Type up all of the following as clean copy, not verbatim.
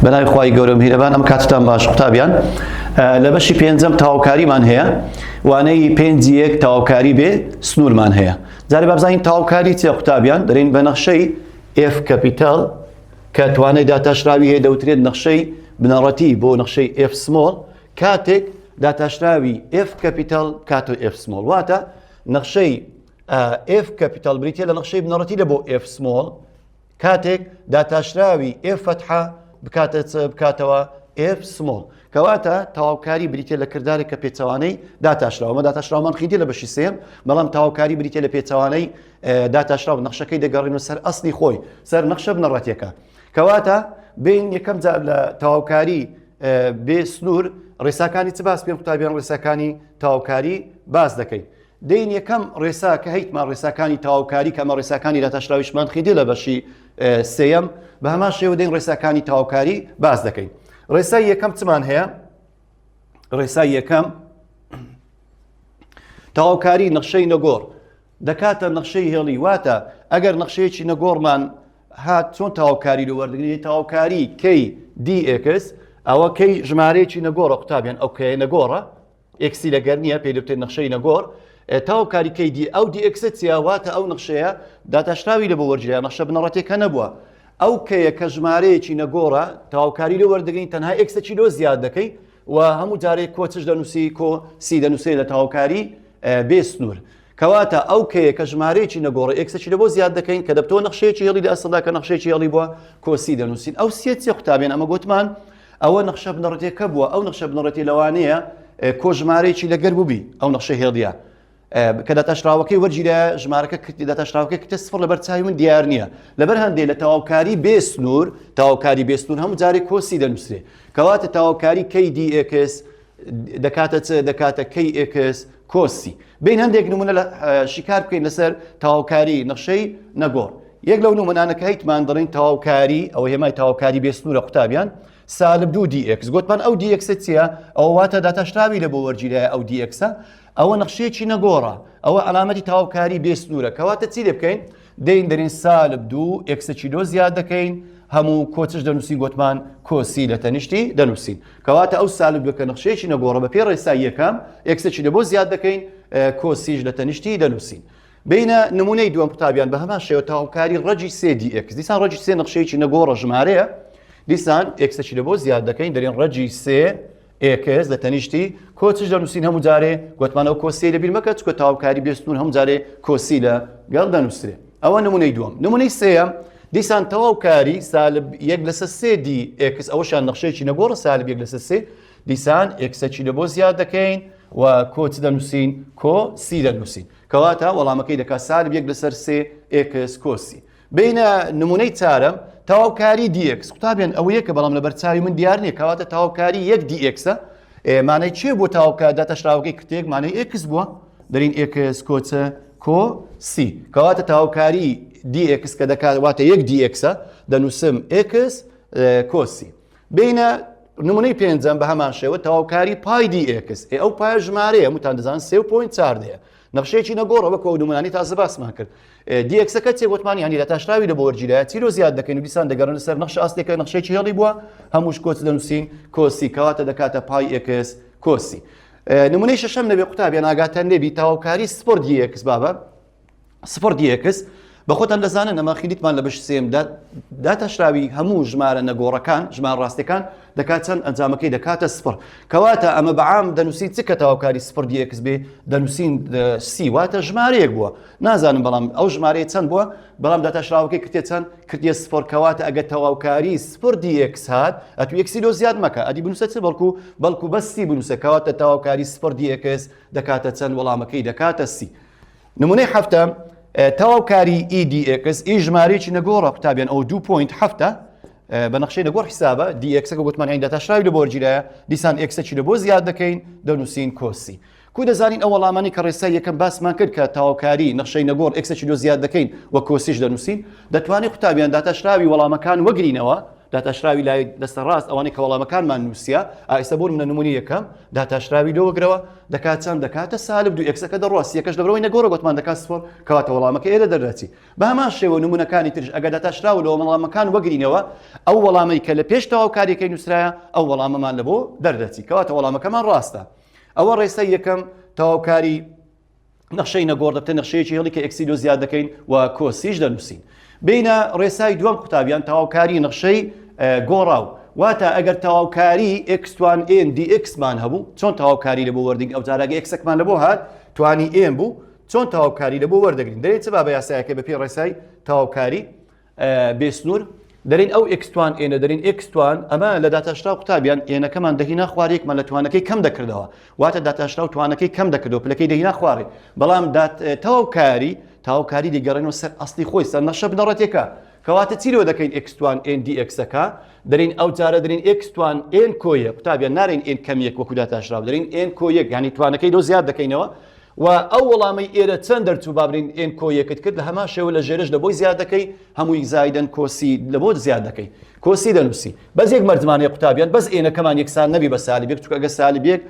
بەناوی خوای گەورە میهرەبان ئەم کاتتان باش قوتابیان لە بەشی پێنجەم تەواوکاریمان هەیە وانەی پێنجی یەک تەواوکاری بێ سنوورمان هەیە جارێ با بزانین تەواوکاری چییە قوتابیان دەرێن بە نەخشەی F کەپیتال کە توانای داتاشراوی هەیە دەوترێت نەخشەی بنەڕەتی بۆ نەخشەی F سمۆڵ کاتێک داتاشراوی F کەپیتال کاتۆ F سمۆڵ واتە نەخشەی F کەپیتال بریتە لە نەخشەی بنەڕەتی لە بۆ F سمۆڵ کاتێک داتاشراوی F فەتحە بکاتەوە F سمۆڵ کەواتە تەواوکاری بریتە لە کردارێک کە پێچەوانەی داتاشراوە ئەمە داتاشراومان خیدی لە بەشی سێم بەڵام تەواوکاری بریتە لە پێچەوانەی داتاشراو نەخشەکەی دەگەڕێنەوە سەر ئەسڵی خۆی سەر نەخشە بنەڕەتیەکە کەواتە بین یەکەم جار لە تەواوکاری بێ سنوور ڕێساکانی چ باس پێم قوتابیان ڕێساکانی تەواوکاری باس دەکەین دەین یەکەم ڕێسا کە هەیتمان ڕێساکانی تەواوکاری کە ئەمە ڕێساکانی داتاشراویشمان خیدی لە بەشی سێیەم بە هەمان شێوە دەین ڕێساکانی تەواوکاری باس دەکەین ڕێسای یەکەم چمان هەیە ڕێسای یەکەم تەواوکاری نەخشەی نەگۆڕ دەکاتە نەخشەی هێڵی واتە ئەگەر نەخشەیەکی نەگۆڕمان هات چۆن تەواوکاری لە وەردەگرێت تەواوکاری کەی dx ئەوە کەی ژمارەیەکی نەگۆڕە قوتابیان ئەو کەیە نەگۆڕە ئێکسی لەگەر نییە پێی دەوتێت نەخشەی نەگۆڕ تەواوکاری کەی دی ئەو dx چیە واتە ئەو نەخشەیە داتاشراوی لە بۆ وەرجێ نەخشە بنەڕەتێکە نەبووە ئەو کەیە کە ژمارەیەکی نەگۆڕە تەواوکاری لە وەردەگەین تەنها ئێکسەکی لۆ زیاد دەکەی و هەموو جارێک کۆچش دەنووسی کۆ سی دەنووسێت لە تەواوکاری بێ سنوور کەواتە ئەو کەیە کە ژمارەیەکی نەگۆڕە ئێکسەکی لە بۆ زیاد دەکەین کە دەبتەوە نەخشەیەکی هێڵی لە ئەسڵدا کە نەخشەیەکی هێڵی بووە کۆسی دەنووسین ئەو سێ چیە قوتابیان ئەمە گوتمان ئەوە نەخشە بنەڕەتێکە بووە ئەو نەخشە بنەڕەتی لەوانەیە کۆ ژمارەیەکی لەگەر بووبی ئەو نەخشە هێڵیە کە داتاشراوەکەی وەرگیرە ژمارەکە داتاشراوەکەی کتە سفر لەبەر چاوی من دیار نییە لەبەر هەندێک لە تەواوکاری بێ سنوور تەواوکاری بێ سنوور هەموو جارێک کۆسی دەنووسێ کەواتە تەواوکاری کەی dx دەکاتە چ دەکاتە کەی x کۆسی بین هەندێک نمونە لە شیکار بکەین لەسەر تەواوکاری نەخشەی نەگۆڕ یەک لەو نمونانەکە هیتمان دەڵێن تەواوکاری ئەوە هێمای تەواوکاری بێ سنوورە قوتابیان سالب 2 dx گوتمان ئەو dx چییە ئەوە واتە داتاشراوی لە بۆ وەرگیرە ئەو dx ئەوە نەخشەیەکی نەگۆڕە ئەوە عەلامەتی تەواوکاری بێ سنوورە کەواتە چی لێ بکەین دەین دەرین سالب 2 ئێکسەکی لۆ زیاد دەکەین هەموو کۆچش دەنووسین گوتمان کۆسی لە تەنیشتی دەنووسین کەواتە ئەو سالب دوکە نەخشەیەکی نەگۆڕە بە پێ ڕێسای یەکەم ئێکسەکی لە بۆ زیاد دەکەین کۆسیش لە تەنیشتی دەنووسین بینە نمونەی دووەم قوتابیان بە هەمان شێوە تەواوکاری ڕەجی 3 dx دیسان ڕەجی 3 نەخشەیەکی نەگۆڕە ژمارەیە دیسان ئێکسەکی لە بۆ زیاد دەکەین دەرێن ڕەجی 3 ئێکس لە تەنیشتی کۆچش دەنووسین هەموو جارێ گوتمان ئەو کۆسی لە بیر مەکە چکە تەواوکاری بێ سنوور هەموو جارێ کۆسی لە گەڵ دەنووسرێ ئەوە نمونەی دووەم نمونەی سێەم دیسان تەواوکاری سالب 1/3 dx ئەوەشان نەخشەیەکی نەگۆڕە سالب 1/3 دیسان ئێکسەکی لە بۆ زیاد دەکەین و کۆچ دەنووسین کۆسی دەنووسین کەواتە وەڵامەکەی دەکات سالب 1/3 ئێکس کۆسی بینە نمونەی چارەم تەواوکاری dx قوتابیان ئەوە یەکە بەڵام لە بەرچاوی من دیار نییە کەواتە تەواوکاری 1 dx مانای چێ بۆ تەواوکار داتاشراوەکەی کتێک مانای x بووە دەرین x کۆچە کۆسی کەواتە تەواوکاری dx کە دەکات واتە 1 dx دەنووسم x کۆسی بینە نمونەی پێنجەم بە هەمان شێوە تەواوکاری پای dx ئەو پایە ژمارەیە هەمووتان دەزانن 3.4 دەیە نەخشەیەکی نەگۆڕە وەکو ئەو نمونانی تازە باسمان کرد دیەکسەکە چێ گوتمان ینی داتاشراوی لە بۆ وەرگیرایەتی چیرۆ زیاد دەکەین و دیسان دەگەڕن لەسەر نەخشە ئەسڵێکە نەخشەیەکی هێڵی بووە هەمووش کۆچ دەنووسین کۆسی کەواتە دەکاتە پای x کۆسی نمونەی شەشەم لەبێ قوتابیان ئاگاتان لێبی تەواوکاری سپۆر dx بابە سپۆر dx بە خۆتان دەزانن ئەمە خیلیتمان لە بەش سێمدا داتاشراوی هەموو ژمارە نەگۆڕەکان ژمارە ڕاستیەکان دەکات چەند ئەنجامەکەی دەکاتە سپڕ کەواتە ئەمە بەعام دەنووسین چ کە تەواوکاری سپۆر dx بێ دەنووسین سی واتە ژمارەیەک بووە نازانم بەڵام ئەو ژمارەیە چەند بووە بەڵام داتاشراوەکەی کردێ چەند کردیە سپۆر کەواتە ئەگە تەواوکاری سپۆر dx هات ئەتو یەکسی لۆ زیاد مەکە ئەدی بنووسە چ بەڵکو بەستی بنووسە کەواتە تەواوکاری سپۆر dx دەکاتە چەند وەڵامەکەی دەکاتە سی نمونەی هەفتە تەواوکاری edx ژمارەیەکی نەگۆڕە قوتابیان ئەو 2.7 بە نەخشەی نەگۆڕ حسابە دیەکسەکە گوتمان هەین داتاشراوی لە بۆ وەرگیرایە دیسان ئێکسەکی لە بۆ زیاد دەکەین دەنووسین کۆسی کو دەزانین ئەو وەڵامانی کە ڕێسای یەکەم باسمان کرد کە تەواوکاری نەخشەی نەگۆڕ ئێکسەکی لۆ زیاد دەکەین وە کۆسیش دەنووسین دەتوانێت قوتابیان داتاشراوی وەڵامەکان وەگرینەوە داتاشراوی لای دەستە ڕاست ئەوانەی کە وەڵامەکانمان نووسیە ئایستا بۆ منە نمونی یەکەم داتاشراوی لەوەگرەوە دەکات چەند دەکاتە سالب 2 ئەکسەکە دەڕاست یەکەش دەبرەوەی نەگۆڕە گوتمان دەکات سفر کەواتە وەڵامەکە ئێرە دەردەچی بە هەمان شێوە نمونەکانی ترش ئەگەر داتاشراوە لەوە وەڵامەکان وەگرینەوە ئەو وەڵامەی کە لە پێش تەواوکاریەکەی نووسرایە ئەو وەڵامەمان لە بۆ دەردەچی کەواتە وەڵامەکەمان ڕاستە ئەوە ڕێسای یەکەم تەواوکاری نەخشەی نەگۆڕ دەبتە نەخشەیەکی هەڵی کە ئەکسید و زیاد دەکەین و کۆسیش دەنووسین بینە ڕێسای دووەم قوتابیان تەواوکاری نەخشەی گۆڕاو واتە ئەگەر تەواوکاری x1 n dxمان هەبوو چۆن تەواوکاری لە بۆ وەردەگرین ئەو جارەگە ئەکسەکمان لە بۆ هات توانی n بوو چۆن تەواوکاری لە بۆ وەردەگرین دەرێت چ با بە یاسایەکە بە پێی ڕێسای تەواوکاری بێسنوور دەرین ئەو x1 ئێنە دەرین x1 ئەمە لە داتاشراو قوتابیان ئێنەکەمان دەهینا خوارێکمان لە توانەکەی کەم دەکردەوە واتە داتاشراو توانەکەی کەم دەکردەوە پلەکەی دەهینا خوارێ بەڵام تەواوکاری دیگەڕێنەوە سەر ئەسڵی خۆی سەر نەخشە بنەڕەتێکە کەواتە چیرەوە دەکەین x1 n dxەکە دەرین ئەو جارە دەرین x1 n کۆیە قوتابیان نارین n کەمیەک وەکو داتاشراو دەرین n کۆیەک یعنی توانەکەی دۆ زیاد دەکەینەوە و ئەو وەڵامی ئێرە چەند دەرچوو بابرین ئێن کۆیەکت کرد لە هەمان شێوە لە ژێرش لە بۆی زیاد دەکەی هەمووی زایدن کۆسی لە بۆ زیاد دەکەی کۆسی دەنووسی بەس یەک مەردمانەیە قوتابیان بەس ئێنەکەمان یەکسان نەبی بە سالیبێک چونکە ئەگە سالیبێک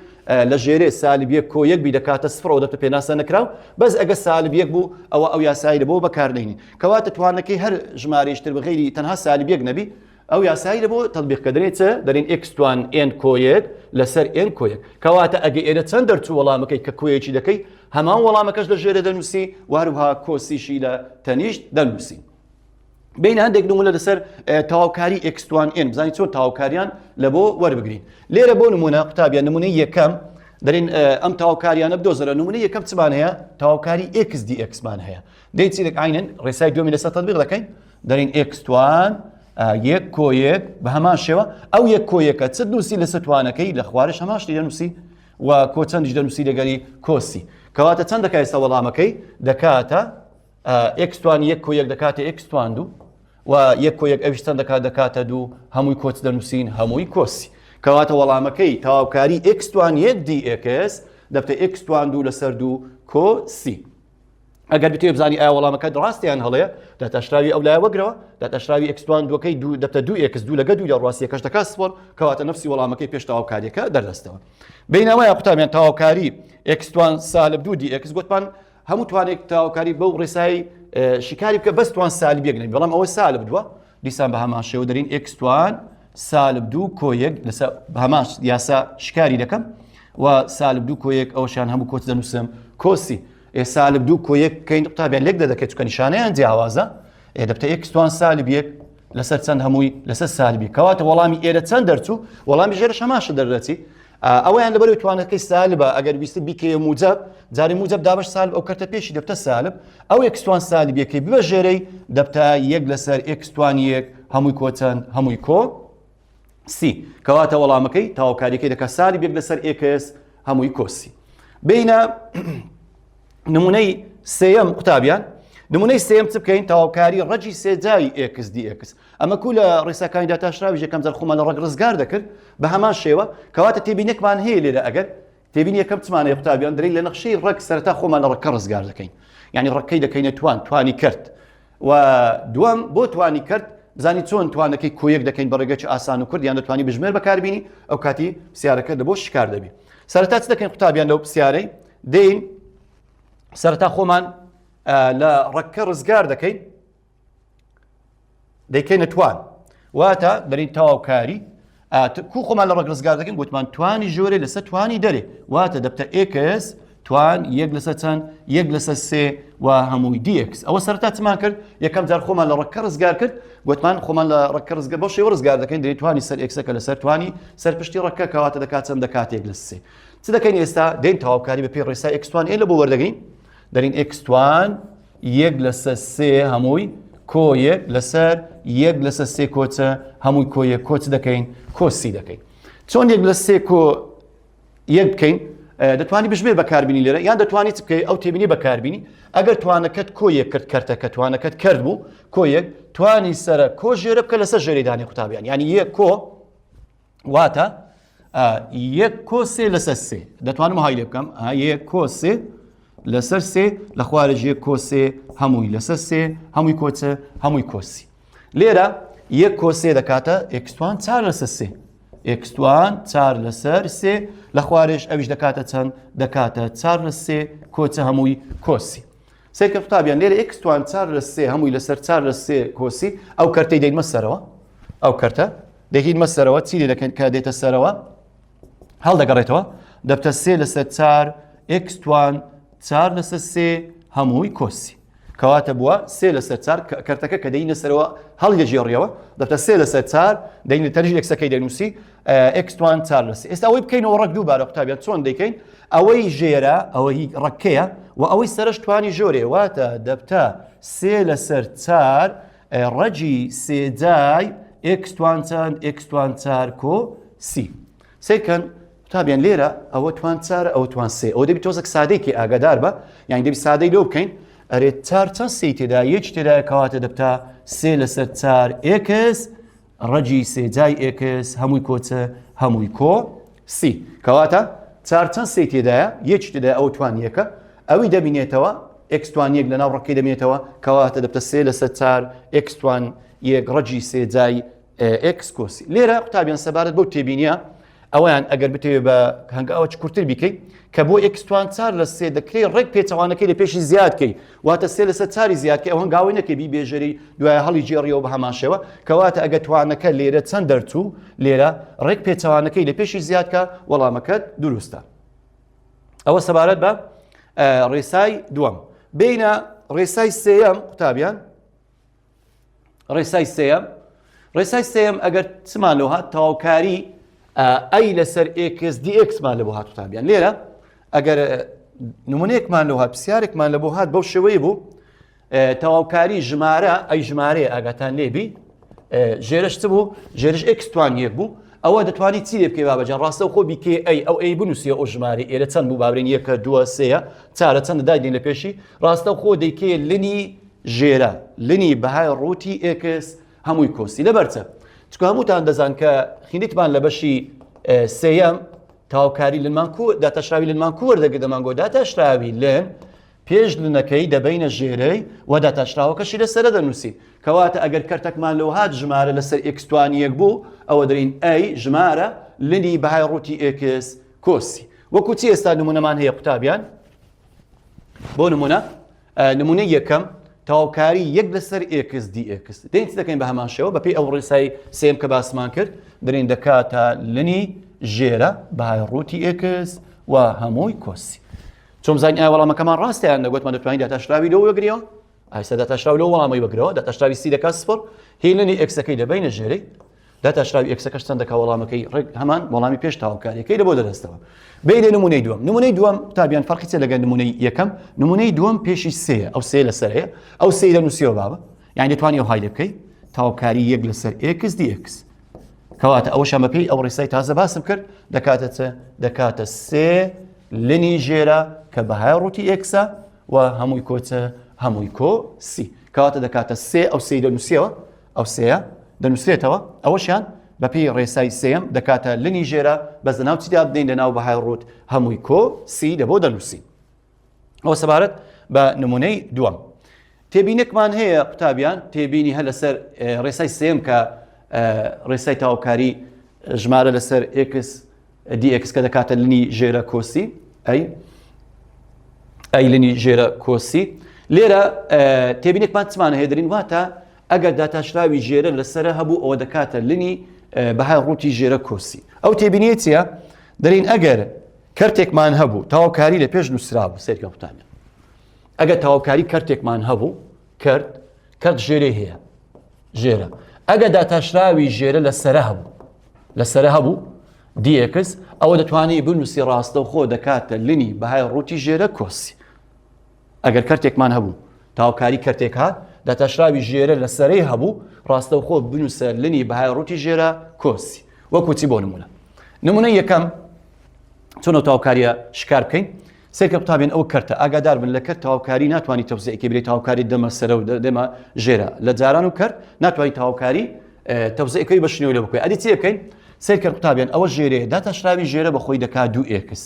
لە ژێرێ سالیبێک کۆیەک بی دەکاتە سفرەوە دەبتە پێناسە نەکراو بەس ئەگە سالیبێک بوو ئەو یاسایی لە بۆ بەکاردێنی کەواتە توانەکەی هەر ژمارەیشتر بەغیری تەنها سالیبێک نەبی ئەو یاسایی لە بۆ تەطبیق دەرێت دەرین x1 n کۆیەک لەسەر n کۆیەک کەواتە ئەگە ئێرە چەند دەرچوو وەڵامەکەی کە کۆیەکی دەکەی هەمان وەڵامەکەش لە ژێرە دەنووسی وهروها کۆسیشی لە تەنیشت دەنووسی بین هەندێک نمونە لەسەر تەواوکاری x1 n بزانین چۆن تەواوکاریان لە بۆ وەربگرین لێرە بۆ نمونە قوتابیان نمونەی یەکەم دەرین ئەم تەواوکاریانە بدۆزەرە نمونەی یەکەم چمان هەیە تەواوکاری x dxمان هەیە دەی چیرێک عینەن ڕێسای دومی لەسەر تەطبیق دەکەین دەرین x1 یەک کۆیەک بە هەمان شێوە ئەو یەک کۆیەکە چ نووسی لە ستوانەکەی لە خوارش هەماشتی دەنووسی و کۆ چەندیش دەنووسی لەگەری کۆسی کەواتە چەند دەکات ئێستا وەڵامەکەی دەکاتە x1 یەک کۆیەک دەکاتە x1 دوو و یەک کۆیەک ئەویش چەند دەکاتە دوو هەمووی کۆچ دەنووسین هەمووی کۆسی کەواتە وەڵامەکەی تەواوکاری x1 یەک dx دەبتە x1 دوو لەسەر دوو کۆسی ئەگەر بتوێ بزانی ئایا وەڵامەکە ڕاستیان هەڵەیە داتاشراوی ئەو لایە وەگرەوە داتاشراوی x1 دووەکەی دەبتە 2x دوو لەگە دوو یا ڕاستیەکەش دەکات سپۆر کەواتە نفسی وەڵامەکەی پێش تەواوکاریەکە دەردەستەوە بینەوەیە قوتابیان تەواوکاری x1 سالب 2 dx گوتمان هەموو توانێک تەواوکاری بەو ڕێسایی شکاری بکە بەس توان سالب یەک بەڵام ئەوە سالب دووە دیسان بە هەمان شێوە دەرین x1 سالب 2 کۆیەک لەسەر هەمان یاسا شکاری دەکەم و سالب 2 کۆیەک ئەوشان هەموو کۆچ دەنووسم کۆسی سالب 2 کۆیەک کەین قوتابیان لێک دەدەکەێت چکە نیشانەیان جیاوازە دەبتە x1 سالب یەک لەسەر چەند هەمووی لەسەر سالبی کەواتە وەڵامی ئێرە چەند دەرچوو وەڵامی ژێرە شەماشە دەردەچی ئەویان لەبەرەوەی توانەکەی سالبە ئەگەر ویست بیکەیە موجب جاری موجب دابش سالب ئەو کەرتە پێشی دەبتە سالب ئەو x1 سالب یەکەی ببە ژێرەی دەبتە یەک لەسەر x1 یەک هەمووی کۆ چەند هەمووی کۆ سی کەواتە وەڵامەکەی تەواوکاریەکەی دەکات سالب یەک لەسەر x هەمووی کۆسی بینە نمونەی سێەم قوتابیان نمونەی سێم چ بکەین تەواوکاری ڕەجی سێجاوی x dx ئەمە کو لە ڕێساکانی داتاشراوی یەکەم جار خۆمان لە ڕێک ڕزگار دەکرد بە هەمان شێوە کەواتە تێبینێکمان هەیە لێرە ئەگەر تێبینی یەکەم چمانەیە قوتابیان دەرین لە نەخشەی ڕێک سەرەتا خۆمان لە ڕێکە ڕزگار دەکەین یعنی ڕێکەکەی دەکەینە توانی کرد و دووەم بۆ توانی کرد بزانی چۆن توانەکەی کۆیەک دەکەین بە ڕێگەی ئاسان و کورد یان دەتوانی بژمێر بەکاربینی ئەو کاتی پرسیارەکە لە بۆ شکار دەبی سەرەتا چ دەکەین قوتابیان لەو پرسیارەی دێین سەرەتا خۆمان لە ڕەکە ڕزگار دەکەین دەیکەینە توان واتە دەرین تەواوکاری کو خۆمان لە ڕێک ڕزگار دەکەین گوتمان توانی ژۆرە لەسەر توانی دەرێ واتە دەبتە x توان یەک لەسەر چەند یەک لەسەر سێ و هەمووی dx ئەوە سەرەتا چمان کرد یەکەم جار خۆمان لە ڕەکە ڕزگار کرد گوتمان خۆمان لە ڕەکە ڕزگار بۆ شێوە ڕزگار دەکەین دەرین توانی سەر x-ەکە لەسەر توانی سەر پشتی ڕەکە کەواتە دەکات چەند دەکات یەک لەسەر سێ چ دەکەین ئێستا دێین تەواوکاری بە پێی ڕێسای x1 لە بۆ وەردەگرین دەرین x1 یەک لەسەر سێ هەمووی کۆیەک لەسەر یەک لەسەر سێ کۆچە هەمووی کۆیەک کۆچ دەکەین کۆسی دەکەین چۆن یەک لە سێ کۆ یەک بکەین دەتوانی بژمێر بەکاربینی لێرە یان دەتوانی چ بکەی ئەو تێبینی بەکاربینی ئەگەر توانەکەت کۆیەک کرد کەرتەکە توانەکەت کرد بوو کۆیەک توانی سەرە کۆ ژێرە بکە لەسەر ژێرەدانی قوتابیان یعنی یەک کۆ واتە یەک کۆ سێ لەسەر سێ دەتوانم های لێ بکەم یەک کۆ سێ لەسەر سێ لە خوارج یەک کۆ سێ هەمووی لەسەر سێ هەمووی کۆچە هەمووی کۆسی لێرە یەک کۆسێ دەکاتە ئێکستوان 4 لەسەر 3 ئێکستوان 4 لەسەر 3 لە خوارێش ئەویش دەکاتە چەند دەکاتە 4 لە 3 کۆچە هەمووی کۆسی سێکە قوتابیان لێرە ئێکستوان 4 لە 3 هەمووی لەسەر 4 لە 3 کۆسی ئەو کەرتەی دەینمە سەرەوە ئەو کەرتە دەهینمە سەرەوە چی لێ دەکەن کە دێتە سەرەوە هەڵدەگەڕێتەوە دەبتە 3 لەسەر 4 ئێکستوان 4 لەسەر 3 هەمووی کۆسی کەواتە بووە 3 لەسەر 4 کەرتەکە کە دەینە سەرەوە هەڵدەژێڕیەوە دەبتە 3 لەسەر 4 دەینە تەرژی ئێکسەکەی دەنووسی ئێکستوان 4 لەسەر ئێستا ئەوەی بکەینەوە ڕەک دووبارە قوتابیان چۆن دەیکەین ئەوەی ژێرە ئەوەی ڕەکەیە و ئەوەی سەرش توانی ژۆرێ واتە دەبتە 3 لەسەر 4 ڕەجی سێجای ئێکستوان چەند ئێکستوان 4 کۆ سی سێکەن قوتابیان لێرە ئەوە توان 4 ئەوە توان 3 ئەوە دەبی تۆزێک سادەیەکی ئاگادار بە یانی دەبی سادەی لەو بکەین ئەرێ 4 چەند سی تێدا یەک تێدا کەواتە دەبتە 3 لەسەر 4 ئێکس ڕەجی سێجای ئێکس هەمووی کۆچە هەمووی کۆ سی کەواتە 4 چەند سی تێدایە یەک تێدا ئەو توان یەکە ئەوی دەبینێتەوە ئێکستوان یەک لەناو ڕەکەی دەبینێتەوە کەواتە دەبتە 3 لەسەر 4 ئێکستوان یەک ڕەجی سێجای ئێکس کۆسی لێرە قوتابیان سەبارەت بەو تێبینیە ئەویان ئەگەر بتەوێت بە هەنگاوە کورتتر بیکەیت کە بۆ ئێکستوان 4 لە 3 دەکرێت ڕێک پێچەوانەکەی لە پێشی زیادکەی واتە 3 لەسەر 4 زیادکە ئەو هەنگاوی نەکەی بی بێژەری دوای هەڵی جێڕیەوە بە هەمان شێوە کەواتە ئەگە توانەکە لێرە چەند دەرچوو لێرە ڕێک پێچەوانەکەی لە پێشی زیادکە وەڵامەکەت دروستە ئەوە سەبارەت بە ڕێسای دووەم بینە ڕێسای سێیەم قوتابیان ڕێسای سێیەم ئەگەر چمان لەوە هات تەواوکاری ئەی لەسەر ئێکس دی ئێکسمان لە بۆ هات قوتابیان لێرە ئەگەر نمونەیەکمان لەوە هات پرسیارێکمان لە بۆ هات بەو شێوەیە بوو تەواوکاری ژمارە ئەی ژمارەیە ئاگاتان لێبی ژێرش چ بوو ژێرش ئێکستوان یەک بوو ئەوە دەتوانیت چی لێ بکەی بابەجان ڕاستە خۆ بیکێ ئەی ئەو ئەی بنووسیە ئەو ژمارە ئێرە چەند بوو بابرێن یەکە دووە سێە چارە چەندە دادین لە پێشی ڕاستە خۆ دەیکێ لنی ژێرە لنی بەهای ڕووتی ئێکس هەمووی کۆسی لەبەرچە چکە هەمووتان دەزان کە خینیتمان لە بەشی سێیەم تاواوکاری داتەشراوی لنمان کووەردەگە دەمانگۆ داتەشراوی لن پێش لنەکەی دەبینە ژێرەی و داتەشراوەکەشی لەسەرە دەنووسی کەواتە ئەگەر کەرتێکمان لەوە هات ژمارە لەسەر ئێکستوان یەک بوو ئەوە دەرین ئەی ژمارە لنی بەهای ڕووتی ئێکس کۆسی وەکو چی ئێستا نمونەمان هەیە قوتابیان بۆ نمونە یەکەم تەواوکاری یەک لەسەر ئێکس دی ئێکس دەین چ دەکەین بە هەمان شێوە بەپێی ئەو ڕێسای سێم کە باسمان کرد دەرین دەکاتە لنی ژێرە بەهای ڕووتی ئێکس و هەمووی کۆسی چۆن زانین ئایا وەڵامەکەمان ڕاستیان دەگوتمان دەتوانین داتەشراوی لەوە وەگریەوە ئایستا داتەشراوی لەوە وەڵامی وەگرەوە داتەشراوی سی دەکات سفر هی لنی ئێکسەکەی دەبینە ژێرەی داتەشراوی ئێکسەکەش چەند دەکات وەڵامەکەی هەمان وەڵامی پێش تاواوکاریەکەی لە بۆ دەدەستەوە بینە نمونەی دووەم قوتابیان فەرقی چێ لەگەڵ نمونەی یەکەم نمونەی دووەم پێشی سێیە ئەو سێ لەسەرەیە ئەو سێی دەنووسیەوە بابە یعنی دەتوانێت ئەو های لێ بکەیت تاواوکاری یەک لەسەر ئێکس دی ئێکس کەواتە ئەوەشان بەپێی ئەو ڕێسای تازە باسم کرد دەکاتە سێ لنی ژێرە کە بەهای ڕووتی ئێکسە و هەمووی کۆچە هەمووی کۆ سی کەواتە دەکاتە سێ ئەو سێی دەنووسیەوە ئەو سێە دەنووسێتەوە ئەوەشیان بەپێی ڕێسای سێم دەکاتە لنی ژێرە بەس لەناو چیدا بدەین لەناو بەهای ڕووت هەمووی کۆ سی دەبۆ دەنووسی ئەوە سەبارەت بە نمونەی دووەم تێبینێکمان هەیە قوتابیان تێبینی هە لەسەر ڕێسای سێم کە ڕێسای تاواوکاری ژمارە لەسەر ئێکس دی ئێکس کە دەکاتە لنی ژێرە کۆسی ئەی لنی ژێرە کۆسی لێرە تێبینێکمان چمانە هەیە دەرین واتە ئەگەر داتەشراوی ژێرە لەسەرە هەبوو ئەوە دەکاتە لنی بەهای ڕووتی ژێرە کۆسی ئەو تێبینیە چیە دەرین ئەگەر کەرتێکمان هەبوو تاواوکاری لە پێش نووسرابوو سێرکە قوتابیان ئەگەر تاواوکاری کەرتێکمان هەبوو کەرت ژێرەی هەیە ژێرە ئەگەر داتەشراوی ژێرە لەسەرە هەبوو دی ئێکس ئەوە دەتوانێت بنووسی ڕاستەوخۆ دەکاتە لنی بەهای ڕووتی ژێرە کۆسی ئەگەر کەرتێکمان هەبوو تاواوکاری کەرتێک هات داتەشراوی ژێرە لەسەرەی هەبوو ڕاستەوخۆ بنووسە لنی بەهای ڕووتی ژێرە کۆسی وەکو چی بۆ نمونە یەکەم چۆن تاواوکاریە شکار بکەین سێرکە قوتابیان ئەو کەرتە ئاگادار بن لە کەرت تاواوکاری ناتوانانی تەوزیعەکەی بێت تاواوکاری دەمە سەرە و دەمە ژێرە لە جاران و کەرت ناتوانانی تاواوکاری تەوزیعەکەی بەشنەوەی لێ بکەین ئەدی چی بکەین سێرکە قوتابیان ئەوە ژێرەیە داتەشراوی ژێرە بەخۆی دەکات دوو ئێکس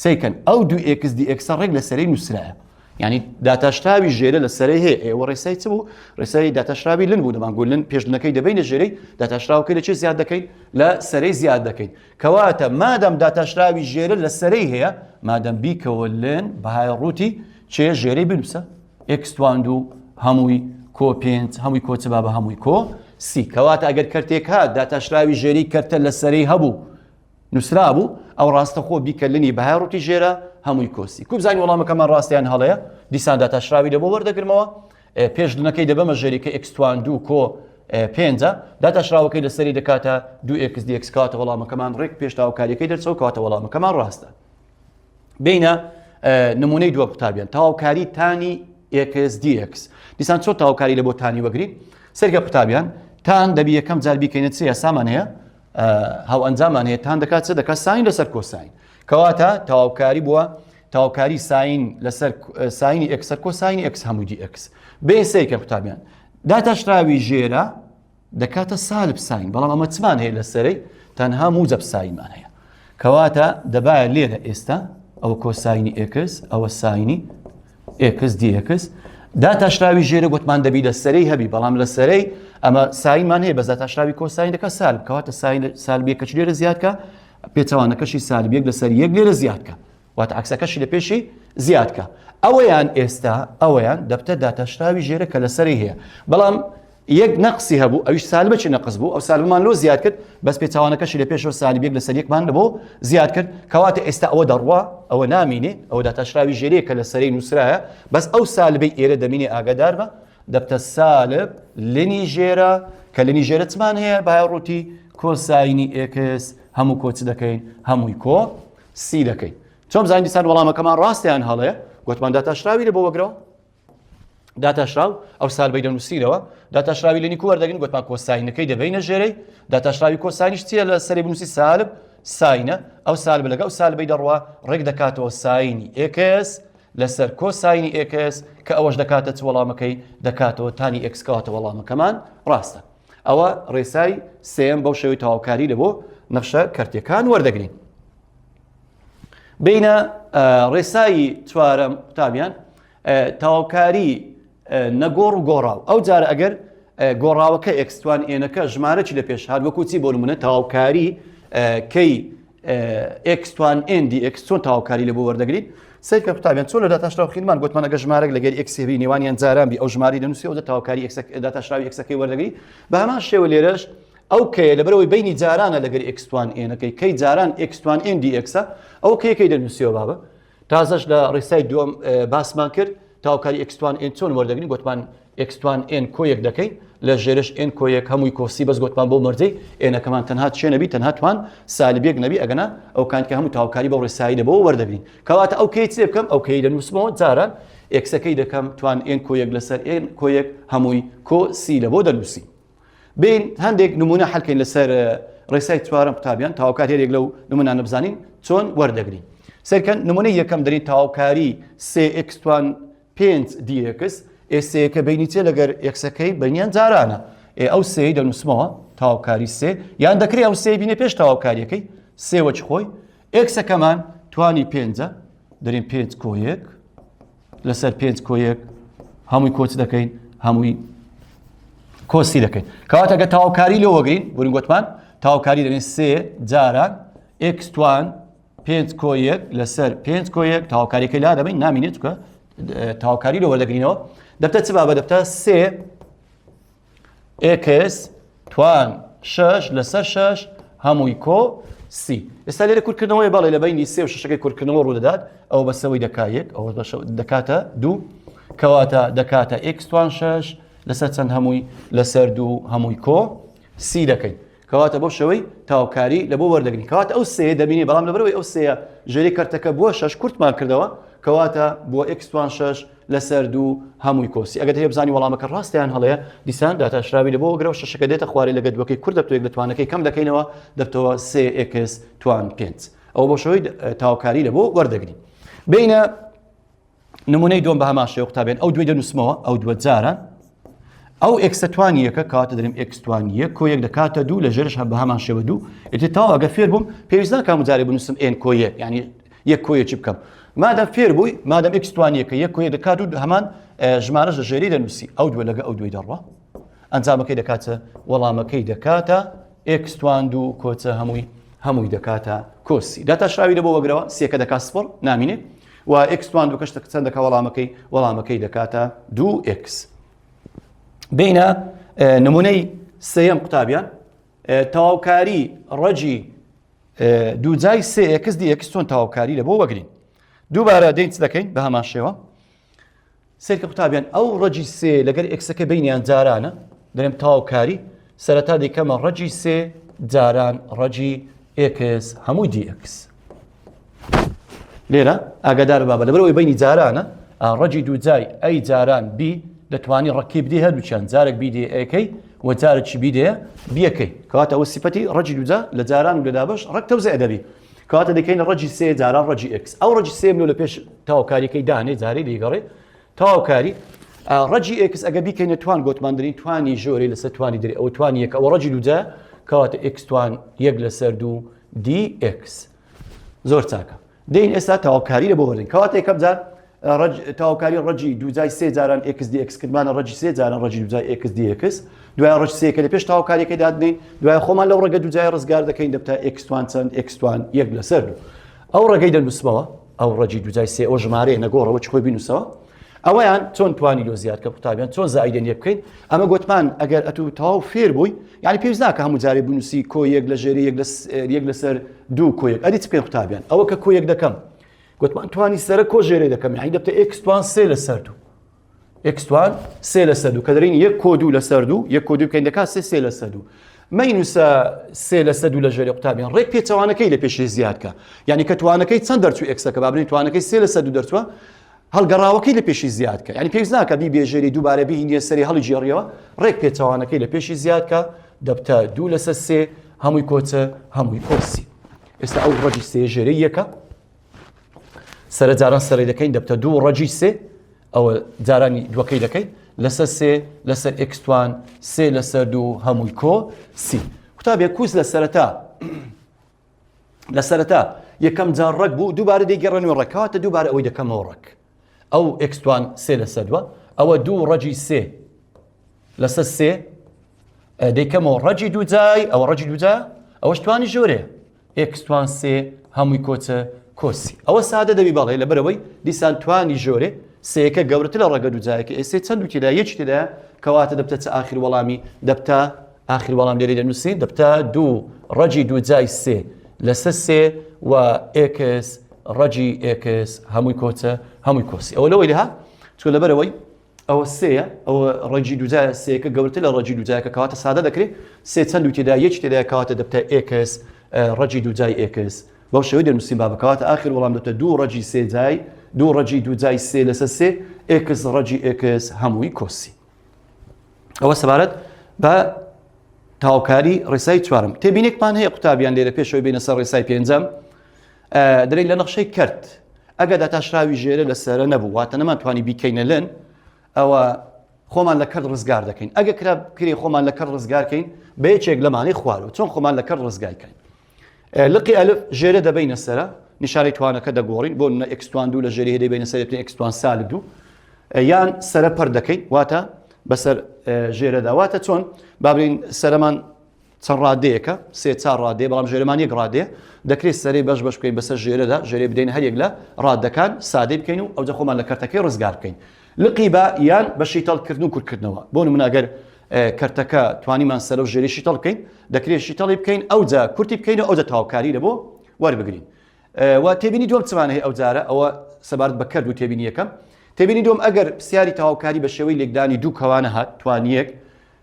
سێکەن ئەو دوو ئێکس دی ئێکسە ڕێک لەسەرەی نووسرایە يعني داتاشراوی ژێرە لە سەرەی هەیە ئێوە ڕێسای چ بوو ڕێسای داتاشراوی لن بوو دەمانگوت لن پێشلنەکەی دەبینە ژێرەی داتاشراوەکەی لە چێ زیاد دەکەین لە سەرەی زیاد دەکەین کەواتە مادەم داتاشراوی ژێرە لە سەرەی هەیە مادەم بیکەوە لن بەهای ڕووتی چێ ژێرەی بنووسە ئێکس و هەمووی کۆ پێنج هەمووی کۆ چ با بە هەمووی کۆ سی کەواتە ئەگەر کەرتێک هات داتاشراوی ژێرەی کەرتە لە سەرەی هەبوو نووسرا بوو ئەو ڕاستەخۆ بیکەلنی بەهای ڕووتی ژێرە هەمووی کۆسی کوبزانانی وەڵامەکەمان ڕاستیان هەڵەیە دیسان داتاشراوی لە بۆ وەردەگرمەوە پێشلنەکەی دەبەمە ژێریکە ئێکس دوو کۆ پێنجە داتاشراوەکەی لەسەری دەکاتە دوو ئێکس دی ئێکس کاتە وەڵامەکەمان ڕێک پێش تاوکاریەکەی دەرچەوە کاتە وەڵامەکەمان ڕاستە بینە نمونەی دووە قوتابیان تاوکاری تانی ئێکس دی ئێکس دیسان چۆن تاوکاری لە بۆ تانی وەگرین سەرگە قوتابیان تان دەبی یەکەم جار بیکەینە چ یاسامان هەیە هەو ئەنجامان هەیە تان دەکات چ دەکات ساین لەسەر کۆساین کەواتە تاوکاری بووە تاوکاری ساین لەسەر ساینی ئێکس کۆساینی ئێکس هەمووی دی ئێکس بێ سەیکە قوتابیان داتاشراوی ژێرە دەکاتە سالب ساین بەڵام ئەمە چمان هەیە لەسەرەی تەنها موجب ساینمان هەیە کەواتە دەبایە لێرە ئێستا ئەوە کۆساینی ئێکس ئەوە ساینی ئێکس دی ئێکس داتاشراوی ژێرە گوتمان دەبی لەسەرەی هەبی بەڵام لەسەرەی ئەمە ساینمان هەیە بە داتاشراوی کۆساین دەکات سالب کەواتە سالبیەکەچ لێرە زیادکە پێچەوانەکەشی سالبیەک لەسەر یەک لێرە زیادکە واتە عکسەکەشی لە پێشی زیادکە ئەوەیان ئێستا ئەوەیان دەبتە داتاشراوی ژێرە کە لەسەری هەیە بەڵام یەک نەقسی هەبوو ئەویش سالبەکی نەقس بوو ئەو سالبمان لۆ زیاد کرد بەس پێچەوانەکەشی لە پێشەوە سالبیەک لەسەر یەکمان لەبۆ زیاد کرد کەواتە ئێستا ئەوە دەڕوا ئەوە نامینێ ئەوە داتاشراوی ژێرەیە کە لەسەری نووسرایە بەس ئەو سالبەی ئێرە دەمینێ ئاگادار بە دەبتە سالب لنی ژێرە کە لنی ژێرە چمان هەیە بەهای ڕووتی کۆساینی ئێکس هەموو کۆ چ دەکەین هەمووی کۆ سی دەکەین چۆن بزانین دیسان وەڵامەکەمان ڕاستیان هەڵەیە گوتمان داتاشراوی لە بۆ وەگرەوە داتاشراو ئەو سالبەی دەنووسیرەوە داتاشراوی لەنی کو وەردەگرین گوتمان کۆساینەکەی دەبینە ژێرەی داتاشراوی کۆساینیش چییە لە سەری بنووسی سالب ساینە ئەو سالب لەگە ئەو سالبەی دەڕوا ڕێک دەکاتەوە ساینی ئێکس لەسەر کۆساینی ئێکس کە ئەوەش دەکاتە چ وەڵامەکەی دەکاتەوە تانی ئێکس کەواتە وەڵامەکەمان ڕاستە ئەوە ڕێسای سێم بەو شێوەی تەواوکاری لە بۆ نەخشە کەرتیەکان وەردەگرین بینە ڕێسایی چوارەم قوتابیان تەواوکاری نەگۆڕ و گۆڕاو ئەو جارە ئەگەر گۆڕاوەکە ئێکستوان ئێنەکە ژمارەی لە پێش هات وەکو چی بۆ نمونە تەواوکاری کەی ئێکستوان ئێندی ئێکس چۆن تەواوکاری لە بۆ وەردەگرین سەرکە قوتابیان چۆن لە داتاشراو خینمان گوتمان ئەگەر ژمارەك لەگەر ئێکسێبی نێوانیان جاران بی ئەو ژماری دەنووسی ئەو تەواوکاری داتاشراوی ئێکسەکەی وەردەگری بە هەمان شێوە لێرەش ئەو کەیە لەبەرەوەی بینی جارانە لەگەر ئێکستوان ئێنەکەی کەی جاران ئێکستوان ئێندی ئێکسە ئەو کەیەکەی دەنووسیەوە بابە تازەش لە ڕێسای دووەم باسمان کرد تاوکاری ئێکستوان ئێن چۆن وەردەگرین گوتمان ئێکستوان ئێن کۆیەک دەکەین لە ژێرش ئێن کۆیەک هەمووی کۆسی بەس گوتمان بۆ مەرجەی ئێنەکەمان تەنها چێ نەبی تەنها توان سالبێک نەبی ئەگەنا ئەو کانکە هەموو تاوکاری بە ڕێسایی لە بۆ وەردەگرین کەواتە ئەو کەی چێ بکەم ئەو کەی دەنووسمەوە جاران ئێکسەکەی دەکەم توان ئێن کۆیەک لەسەر ئێن کۆیەک هەمووی کۆ سی لە بۆ دەنووسی بین هەندێک نمونە حەلکەین لەسەر ڕێسای چوارەم قوتابیان تاواکار هێرێک لەو نمونانە بزانین چۆن وەردەگرین سەرکەن نمونەی یەکەم دەرین تاواکاری سێ ئێکستوان پێنج دی ئێکس ئێسەیەکە بینی چێ لەگەر ئێکسەکەی بینیان جارانە ئەو سێی دەنووسمەوە تاواکاری سێ یان دەکرێت ئەو سێ بینێ پێش تاواکاریەکەی سێ وەچ خۆی ئێکسەکەمان توانی پێنجە دەرین پێنج کۆیەک لەسەر پێنج کۆیەک هەمووی کۆچ دەکەین هەمووی کۆسی دەکەین کەواتە ئەگە تاواکاری لێ وەگرین بۆرین گوتمان تاواکاری دەبێت سێ جاران ئێکستوان پێنج کۆیەک لەسەر پێنج کۆیەک تاواکاریەکەی لا دەبین نامینێت چکە تاواکاری لێ وەردەگرینەوە دەبتە چ بابە دەبتە سێ ئێکس توان شەش لەسەر شەش هەمووی کۆ سی ئێستا لێرە کورتکردنەوەی بەڵێ لە بینی سێ و شەشەکەی کورتکردنەوە ڕوودەدات ئەوە بەسەوەی دەکایەک ئەوە دەکاتە دوو کەواتە دەکاتە ئێکس توان شەش لەسەر چەند هەمووی لەسەر دوو هەمووی کۆ سی دەکەین کەواتە بۆ شەوەی تاواکاری لە بۆ وەردەگرین کەواتە ئەو سێ دەبینی بەڵام لەبەرەوەی ئەو سێە ژێری کەرتەکە بووە شەش کورتمان کردەوە کەواتە بۆ ئێکستوان شەش لەسەر دوو هەمووی کۆسی ئەگەر هەیە بزانی وەڵامەکە ڕاستیان هەڵەیە دیسان داتاشراوی لە بۆ وەگرەوە شەشەکە دێتە خوارێ لەگە دووەکەی کورت دەبتوێک لە توانەکەی کەم دەکەینەوە دەبتەوە سێ ئێکس توان پێنج ئەو بۆ شەوەی تاواکاری لە بۆ وەردەگرین بینە نمونەی دووەم بە هەمان شێوە قوتابیان ئەو دوێ دەنووسمەوە ئەو دووە جاران ئەو ئێکسەتوانیەکە کاتە دەریم ئێکستوانیە کۆیەک دەکاتە دوو لە ژێرش بە هەمان شێوە دوو ئێتر تاوا ئەگە فێر بووم پێویست ناکەم جارێ بنووسم ئێن کۆیە یعنی یەک کۆیەکی بکەم مادەم فێر بووی مادەم ئێکس توانیەکە یەک کۆیە دەکات و هەمان ژمارەش لە ژێری دەنووسی ئەو دوێ لەگە ئەو دوێی دەڕوا ئەنجامەکەی دەکاتە وەڵامەکەی دەکاتە ئێکس توان دوو کۆچە هەمووی دەکاتە کۆسی داتاشراوی لە بۆ وەگرەوە سێکە دەکات سپۆر نامینێ و ئێکس توان دوو کەشتە چەند دەکات وەڵامەکەی دەکاتە 2x بینە نمونەی سێیەم قوتابیان تەواوکاری ڕەجی دووجای 3x dx چۆن تەواوکاری لە بۆ وەگرین دووبارە دەین چ دەکەین بە هەمان شێوە سێکە قوتابیان ئەو ڕەجی سێ لەگەر ئێکسەکە بینیان جارانە دەڵێم تەواوکاری سەرەتا دەیکەمە ڕەجی سێ جاران ڕەجی x هەمووی dx لێرە ئاگادار بابە لەبەرەوەی بینی جارانە ڕەجی دووجای ئەی جاران b دەتوانی ڕەکی بدێ هەردووچیان جارێک بیدێ ئەکەی و جارێکی بیدەیە بیەکەی کەواتە ئەوە سیفەتی ڕەجی دووجا لە جاران و لە دابش ڕەک تەوزێ دەبی کەواتە دەکەین ڕەجی سێ جاران ڕەجی x ئەو ڕەجی سێ لە پێش تەواوکاریەکەی دانێ جارێ لێگەڕێ تەواوکاری ڕەجی x ئەگە بیکەینە توان گۆتماندنی توانی ژۆرەی لەسەر توانی دەری ئەو توانی یەک ئەوە ڕەجی دووجا کەواتە x توان یەک لەسەر دوو dx زۆر چاکە دەین ئێستا تەواوکاری لە بۆ وەرین کەواتە یەکەم جار تەواوکاری ڕەجی دووجای سێ جاران x dx کردمانە ڕەجی سێ جاران ڕەجی دووجای x dx دوای ڕەج سێکە لە پێش تەواوکاریەکەی دادنین دوای خۆمان لەو ڕێگە دووجای ڕزگار دەکەین دەبتە x توان چەند x توان یەک لەسەر دوو ئەو ڕێگەی دەنووسمەوە ئەو ڕەجی دووجای سێ ئەو ژمارەیە نەگۆڕەوە چ خۆی بینووسەوە ئەوەیان چۆن توانی لۆ زیاد کە قوتابیان چۆن زائیدەن یەک بکەین ئەمە گوتمان ئەگەر ئەتوو تەواو فێر بووی یعنی پێویست ناکە هەموو جارێ بنووسی کۆ یەک لە ژێری یەک لەسەر دوو کۆ یەک ئەدی چ بکەین قوتابیان ئەوە کە کۆ یەک دەکەم گوتمان توانی سەرە کۆ ژێرێ دەکەم یعنی دەبتە x توان سێ لەسەر دوو x توان سێ لەسەر دوو کە دەرین یەک کۆ دوو لەسەر دوو یەک کۆ دوو بکەین دەکات سێ لەسەر دوو مەینووسە سێ لەسەر دوو لە ژێری قوتابیان ڕێک پێچەوانەکەی لە پێشی زیادکە یعنی کە توانەکەی چەند دەرچوو ئێکسەکە با بڵێن توانەکەی سێ لەسەر دوو دەرچووە هەڵگەڕاوەکەی لە پێشی زیادکە یعنی پێویست ناکە بی بێژێری دووبارە بهینیە سەری هەڵی جێڕیەوە ڕێک پێچەوانەکەی لە پێشی زیادکە دەبتە دوو لەسەر سێ هەمووی کۆچە هەمووی کۆسی ئێستا ئەو ڕەجی سێ ژێرەی یەکە سەرە جاران سەرەی دەکەین دەبتە دوو ڕەجی سێ ئەوە جارانی دووەکەی دەکەین لەسەر سێ لەسەر x توان سێ لەسەر دوو هەمووی کۆ سی قوتابێک کوس لە سەرەتا یەکەم جار ڕەک بوو دووبارە دەیگەڕێنەوە ڕێکەواتە دووبارە ئەوەی دەکەمەوە ڕەک ئەو x توان سێ لەسەر دووە ئەوە دوو ڕەجی سێ لەسەر سێ دەیکەمەوە ڕەجی دووجای ئەوە ڕەجی دووجا ئەوەش توانی ژۆرەیە x توان سێ هەمووی کۆچە کۆسی ئەوە سادە دەبی بەڵێ لەبەرەوەی دیسان توانی ژۆرێ سێەکە گەورەتر لە ڕێگە دووجایەکە ئێستا چەند دووتیدا یەکی تێدا کەواتە دەبتە چ ئاخر وەڵامی دەبتە ئاخر وەڵام لێرە دەنووسین دەبتە دوو ڕەجی دووجای سێ لەسەر سێ و x ڕەجی x هەمووی کۆچە هەمووی کۆسی ئەوە لەوەی لەها چۆ لەبەرەوەی ئەوە سێە ئەوە ڕەجی دووجای سێەکە گەورەتر لە ڕەجی دووجایەکە کەواتە سادە دەکرێت سێ چەند دووتیدا یەکی تێدا کەواتە دەبتە x ڕەجی دووجای x بەو شێوەی دەنووسین بابکەواتە ئاخر وەڵام دەبتە دوو ڕەجی سێ جای دوو ڕەجی دووجای سێ لەسەر سێ x ڕەجی x هەمووی کۆسی ئەوە سەبارەت بە تاوکاری ڕێسای چوارم تێبینێکمان هەیە قوتابیان لێرە پێشەوەی بینە سەر ڕێسای پێنجەم دەرێن لە نەخشەی کەرت ئەگە داتاشراوی ژێرە لەسەرە نەبوو واتە نەمانتوانی بیکەینە لەن ئەوە خۆمان لە کەرت ڕزگار دەکەین ئەگە کرێ خۆمان لە کەرت ڕزگارکەین بە یەکێک لەمانەی خوارەوە چۆن خۆمان لە کەرت ڕزگارکەین لقی ئەلف ژێرە دەبینە سەرە نیشانەی توانەکە دەگۆڕین بۆ منە x توان دوو لە ژێری هەیە دەبینە سەر x توان سالب دوو یان سەرە پەر دەکەین واتە بەسەر ژێرەدا واتە چۆن با بڵین سەرەمان چەند ڕادەیەکە سێ چار ڕادەیە بەڵام ژێرەمان یەک ڕادەیە دەکرێت سەرەی بەش بکەین بەسەر ژێرەدا ژێرێ بدەین هەر یەک لە ڕادەکان سادەی بکەین و ئەوجە خۆمان لە کەرتەکەی ڕزگار بکەین لقی بە یان بە شیتەڵکردن و کورتکردنەوە بۆ نمونە ئەگەر کەرتەکە توانیمان سەرە و ژێری شیتەڵ بکەین دەکرێت شیتەڵی بکەین ئەوجا کورتی بکەین و ئەوجە تاوکاری لە بۆ وەربگرین و تێبینی دووەم چمان هەیە ئەو جارە ئەوە سەبارەت بە کەرد و تێبینی یەکەم تێبینی دووەم ئەگەر پرسیاری تاوکاری بە شێوەی لێکدانی دوو کەوانە هات توانیەک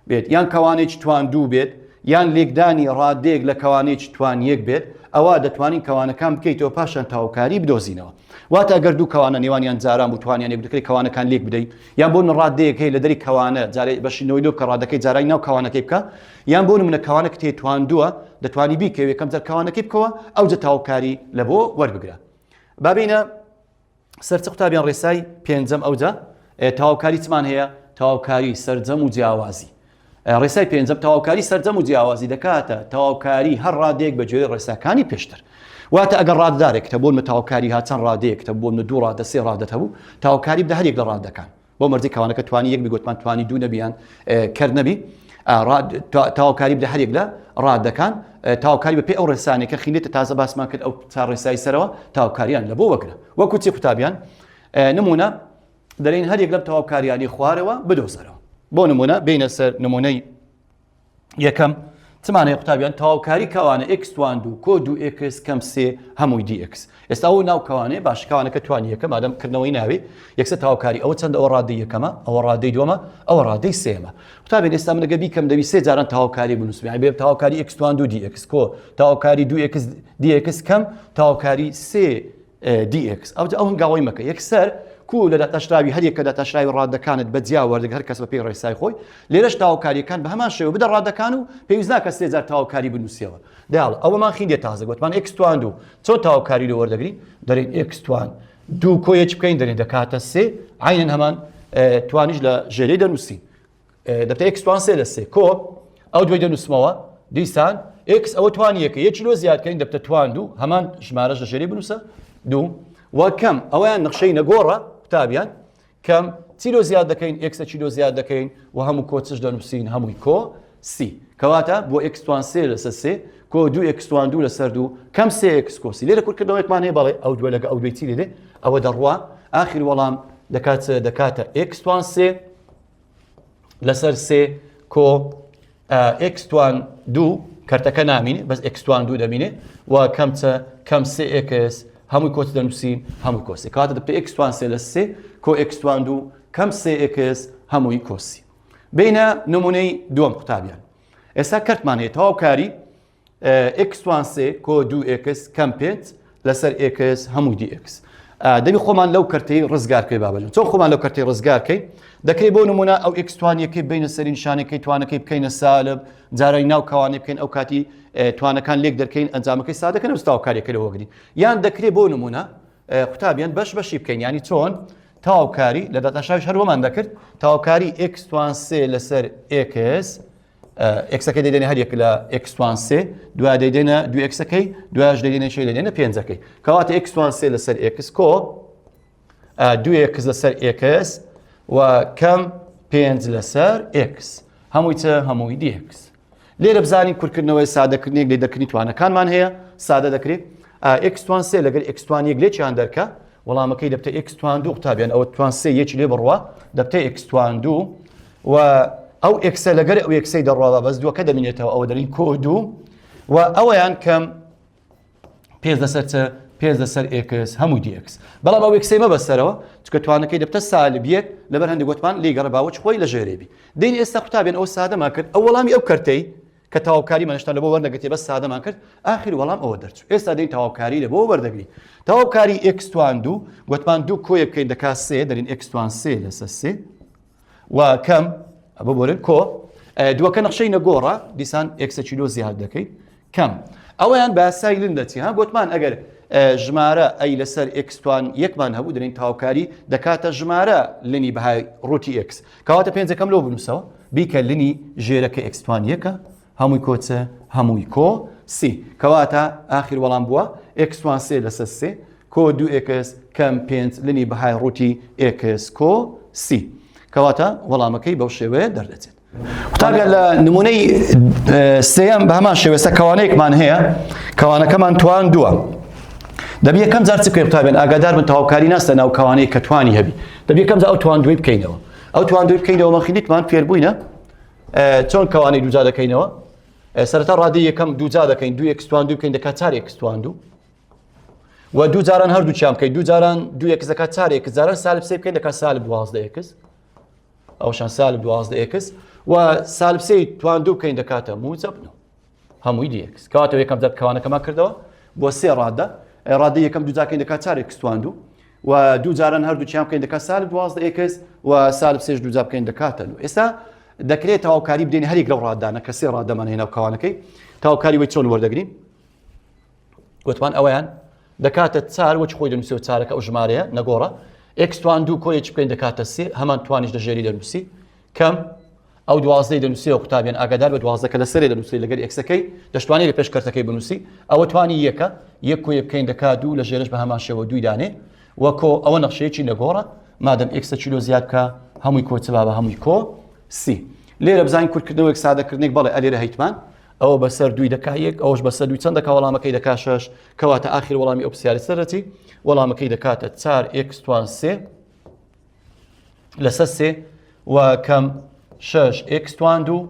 بێت یان کەوانێکی توان دوو بێت یان لێکدانی ڕادێک لە کەوانێکی توان یەک بێت ئەوە دەتوانین کەوانەکان بکەیتەوە پاشان تاوکاری بدۆزینەوە واتە ئەگەر دوو کەوانە نێوانیان جاران بوو توانیان یەک دەکرێت کەوانەکان لێک بدەیت یان بۆ نڕادەیەک هەیە لە دەری کەوانە جارێ بەشینەوەی لۆ کە ڕادەکەی جارای ناو کەوانەکەی بکە یان بۆ نمونە کەوانەکە تێتواندووە دەتوانی بیکەوێت یەکەم جار کەوانەکەی بکەوە ئەوجە تاوکاری لە بۆ وەربگرە بابینە سەرچە قوتابیان ڕێسای پێنجەم ئەوجە تاوکاری چمان هەیە تاوکاری سەرجەم و جیاوازی ڕێسای پێنجەم تەواوکاری سەرجەم و جیاوازی دەکاتە تەواوکاری هەر ڕادێک بە گوێرەی ڕێساکانی پێشتر واتە ئەگەر ڕاددارێک کە بۆ تاواکاری هاتچەند ڕادەیەک کە بۆ 2 ڕادە 3 ڕادەت هەبوو تاواکاری بدە هەرێک لە ڕادەکان بۆ مەرجی کەوانەکە توانی یەک بگوتمان توانی دوو نەبیان کرد نەبی تاواکاری بدە هەرێک لە ڕادەکان تاواکاری بەپێی ئەو ڕێسانێک کە خینێتە تازە باسمان کرد ئەو چار ڕێسایی سەرەوە تاواکاریان لە بۆ وەگرە وەکو چی قوتابیان نمونە دەرێن هەرێک لەم تاواکاریانی خوارەوە بدۆزەرەوە بۆ نمونە بینە سەر نمونەی یەکەم چمانەیە قوتابیان تاواکاری کەوانە x توان دوو کۆ دوو x کەم سێ هەمووی dx ئێستا ئەو ناوکەوانەیە باش کەوانەکە توانی یەکەم ئادەم کردنەوەی ناوی یەکسە تاواکاری ئەوە چەند ئەوە ڕادەی یەکەمە ئەوە ڕادەی دووەمە ئەوە ڕادەی سێمە قوتابیان ئێستا من ئەگە بیکەم دەبی سێ جاران تاواکاری بنووسم بێ تاواکاری x توان دوو dx کۆ تاواکاری دوو x dx کەم تاواکاری سێ dx ئەو هەنگاوی مەکە یەکسەر کو لە داتاشراوی هەرێکە داتاشراوی ڕادەکانت بەجیا وەردەگە هەر کەس بەپێی ڕێسای خۆی لێرەش تاواکاریەکان بە هەمان شێوە بدە ڕادەکان و پێویست ناکە 3000 تاواکاری بنووسیەوە داڵ ئەوەمان خیندێت تازە گوتمان x توان دوو چۆن تاواکاری لە وەردەگری دەرێن x توان دوو کۆیەک بکەین دەرێن دەکاتە سێ عینەن هەمان توانیش لە ژێرەی دەنووسین دەبتە x توان سێ لە سێ کۆ ئەو دوای دەنووسمەوە دیسان x ئەوە توانیەکە یەکی لۆ زیادکەین دەبتە توان دوو هەمان ژمارەش لە ژێرەی بنووسە دوو وەکەم ئەویان نەخشەی نەگۆڕە قوتابیان کەم چیلۆ زیاد دەکەین x چیلۆ زیاد دەکەین و هەموو کۆچش دەنووسین هەمووی کۆ سی کەواتە بۆ x توان سێ لەسەر سێ کۆ دوو x توان دوو لەسەر دوو کەم سێ x کۆسی لێرە کورتکردنەوەیەکمان هەیە بەڵێ ئەو دووە لەگە ئەو دوی چی لێدێ ئەوە دەڕوا ئاخر وەڵام دەکاتە x توان سێ لەسەر سێ کۆ x توان دوو کەرتەکە نامینێ بەس x توان دوو دەبینێ و کەم سێ x هەمووی کۆچ دەنووسین هەمووی کۆسی کاتە دەبێت x توان سێ لە سێ کۆ x توان دوو کەم سێ x هەمووی کۆسی بینە نمونەی دووەم قوتابیان ئێستا کەرتمان هەیە تاواکاری x توان سێ کۆ دوو x کەم پێنج لەسەر x هەمووی dx دەبی خۆمان لەو کەرتەی ڕزگارکەی بابەجن چۆن خۆمان لەو کەرتەی ڕزگارکەی دەکەی بۆ نمونە ئەو x توانیەکەی بینە سەری نیشانەکەی توانەکەی بکەینە سالب جارای ناو کەوانەی بکەین ئەو کاتی توانەکان لێک دەکەین ئەنجامەکەی سادەکەن ئەو تاواکاریەکە لەوەگرین یان دەکرێت بۆ نمونە قوتابیان بەشی بکەین ینی چۆن تاواکاری لە داتاشاویش هەروەمان دەکرد تاواکاری x توان سێ لەسەر x xەکەی دەیدێنێ هەر یەک لە x توان سێ دوای دەیدێنە دوو xەکەی دوایش دەیدێنێ شەی دەیدێنە پێنجەکەی کەواتە x توان سێ لەسەر x کۆ دوو x لەسەر x و کەم پێنج لەسەر x هەمووی dx لێرە بزانین کورتکردنەوەی سادەکردنێک لێ دەکردنی توانەکانمان هەیە سادە دەکرێت x توان سێ لەگەر x توان یەک لێکیان دەرکە وەڵامەکەی دەبتە x توان دوو قوتابیان ئەوە توان سێ یەکی لێ بڕوا دەبتە x توان دوو و ئەو x لەگەر ئەو یەکسەی دەڕوا بەس دووەکە دەمێنێتەوە ئەوە دەرین کۆ دوو و ئەوەیان کەم پێنج لەسەر x هەمووی dx بەڵام ئەو یەکسەی مەبەسەرەوە چکە توانەکەی دەبتە سالب یەک لەبەر هەندێک گوتمان لێگەڕە باوەچ خۆی لە ژێرێبی دەین ئێستا قوتابیان ئەو سادەمان کرد ئەو وەڵامی ئەو کەرتەی کە تاواکاری مەنشتان لە بۆ وەرنەگرێت بەس سادەمان کرد ئاخر وەڵام ئەوە دەرچوو ئێستا دەین تاواکاری لە بۆ وەردەگری تاواکاری x توان دوو گوتمان دوو کۆیە بکەین دەکات سێ دەرین x توان سێ لەسەر سێ و کەم ببورن کۆ دووەکە نەخشەی نەگۆڕە دیسان x چیلۆ زیاد دەکەیت کەم ئەوەیان باسای لن دەچی ها گوتمان ئەگەر ژمارە ئەی لەسەر x توان یەکمان هەبوو دەرین تاواکاری دەکاتە ژمارە لنی بەهای ڕوتی x کەواتە پێنجەکەم لەو بنووسەوە بیکە لنی ژێرەکە x توان یەکە هەمووی کۆچە هەمووی کۆ سی کەواتە ئاخر وەڵام بووە x توان سێ لەسەر سێ کۆ دوو x کەم پێنج لنی بەهای ڕوتی x کۆ سی کەواتە وەڵامەکەی بەو شێوەیە دەردەچێت قوتابیان لە نمونەی سێیەم بە هەمان شێوەیە کەوانەیەکمان هەیە کەوانەکەمان توان دووە دەبی یەکەم جار چ بکەین قوتابیان ئاگادار بن تاواکاری ناستە ناو کەوانەیە کە توانی هەبی دەبی یەکەم جار ئەو توان دووی بکەینەوە ئەو توان دووی بکەینەوە مەخینیتمان فێر بووینە چۆن کەوانەی دووجا دەکەینەوە سەرەتا ڕادەی یەکەم دووجا دەکەین دوو x توان دوو بکەین دەکات چار x توان دوو و دوو جاران هەردووچیان بکەین دوو جاران دوو x دەکات چار x جاران سالب سێ بکەین دەکات سالب دوازدە x ئەوشان سالب دوازدە x و سالب سێ توان دوو بکەین دەکاتە موجب هەمووی dx کەواتە یەکەم جار کەوانەکەمان کردەوە بۆ سێ ڕادە ڕادەی یەکەم دووجاکەین دەکات چار x توان دوو و دوو جاران هەردووچیان بکەین دەکات سالب دوازدە x و سالب سێش دووجا بکەین دەکاتە ئێستا دەکرێت تاواکاری بدەین هەرێک لەو ڕادانە کە سێ ڕادەمان هێنا کەوانەکەی تاواکاری وەی چۆن وەردەگرین گوتمان ئەوەیان دەکاتە چار وەچ خۆی دەنووسێت چارەکە ئەو ژمارەیە نەگۆڕە x توان دوو کۆیەکی بکەین دەکاتە سێ هەمان توانیش لە ژێری دەنووسی کەم ئەو دوازدەی دەنووسی و قوتابیان ئاگادار بە دوازدەکە لەسەرێ دەنووسی لەگەر ئێکسەکەی دەشتوانێت لە پێش کەرتەکەی بنووسی ئەوە توانی یەکە یەک کۆ یەک بکەین دەکات دوو لە ژێرش بە هەمان شێوە دوی دانێ وەکۆ ئەوە نەخشەیەکی نەگۆڕە مادەم ئێکسە چیلۆ زیاد بکە هەمووی کۆ چ بە هەمووی کۆ سی لێرە بزانین کورتکردنەوەی سادەکردنێک بەڵێ ئەلێرە هەیتمان ئەوە بەسەر دوی دەکا یەک ئەوش بەسەر دوی چەند دەکا وەڵامەکەی دەکا شەش کەواتە ئاخر وەڵامی ئەو پرسیارە سەرەتی وەڵامەکەی دەکاتە 4x توان 3 لەسەر 3 و کەم 6x توان 2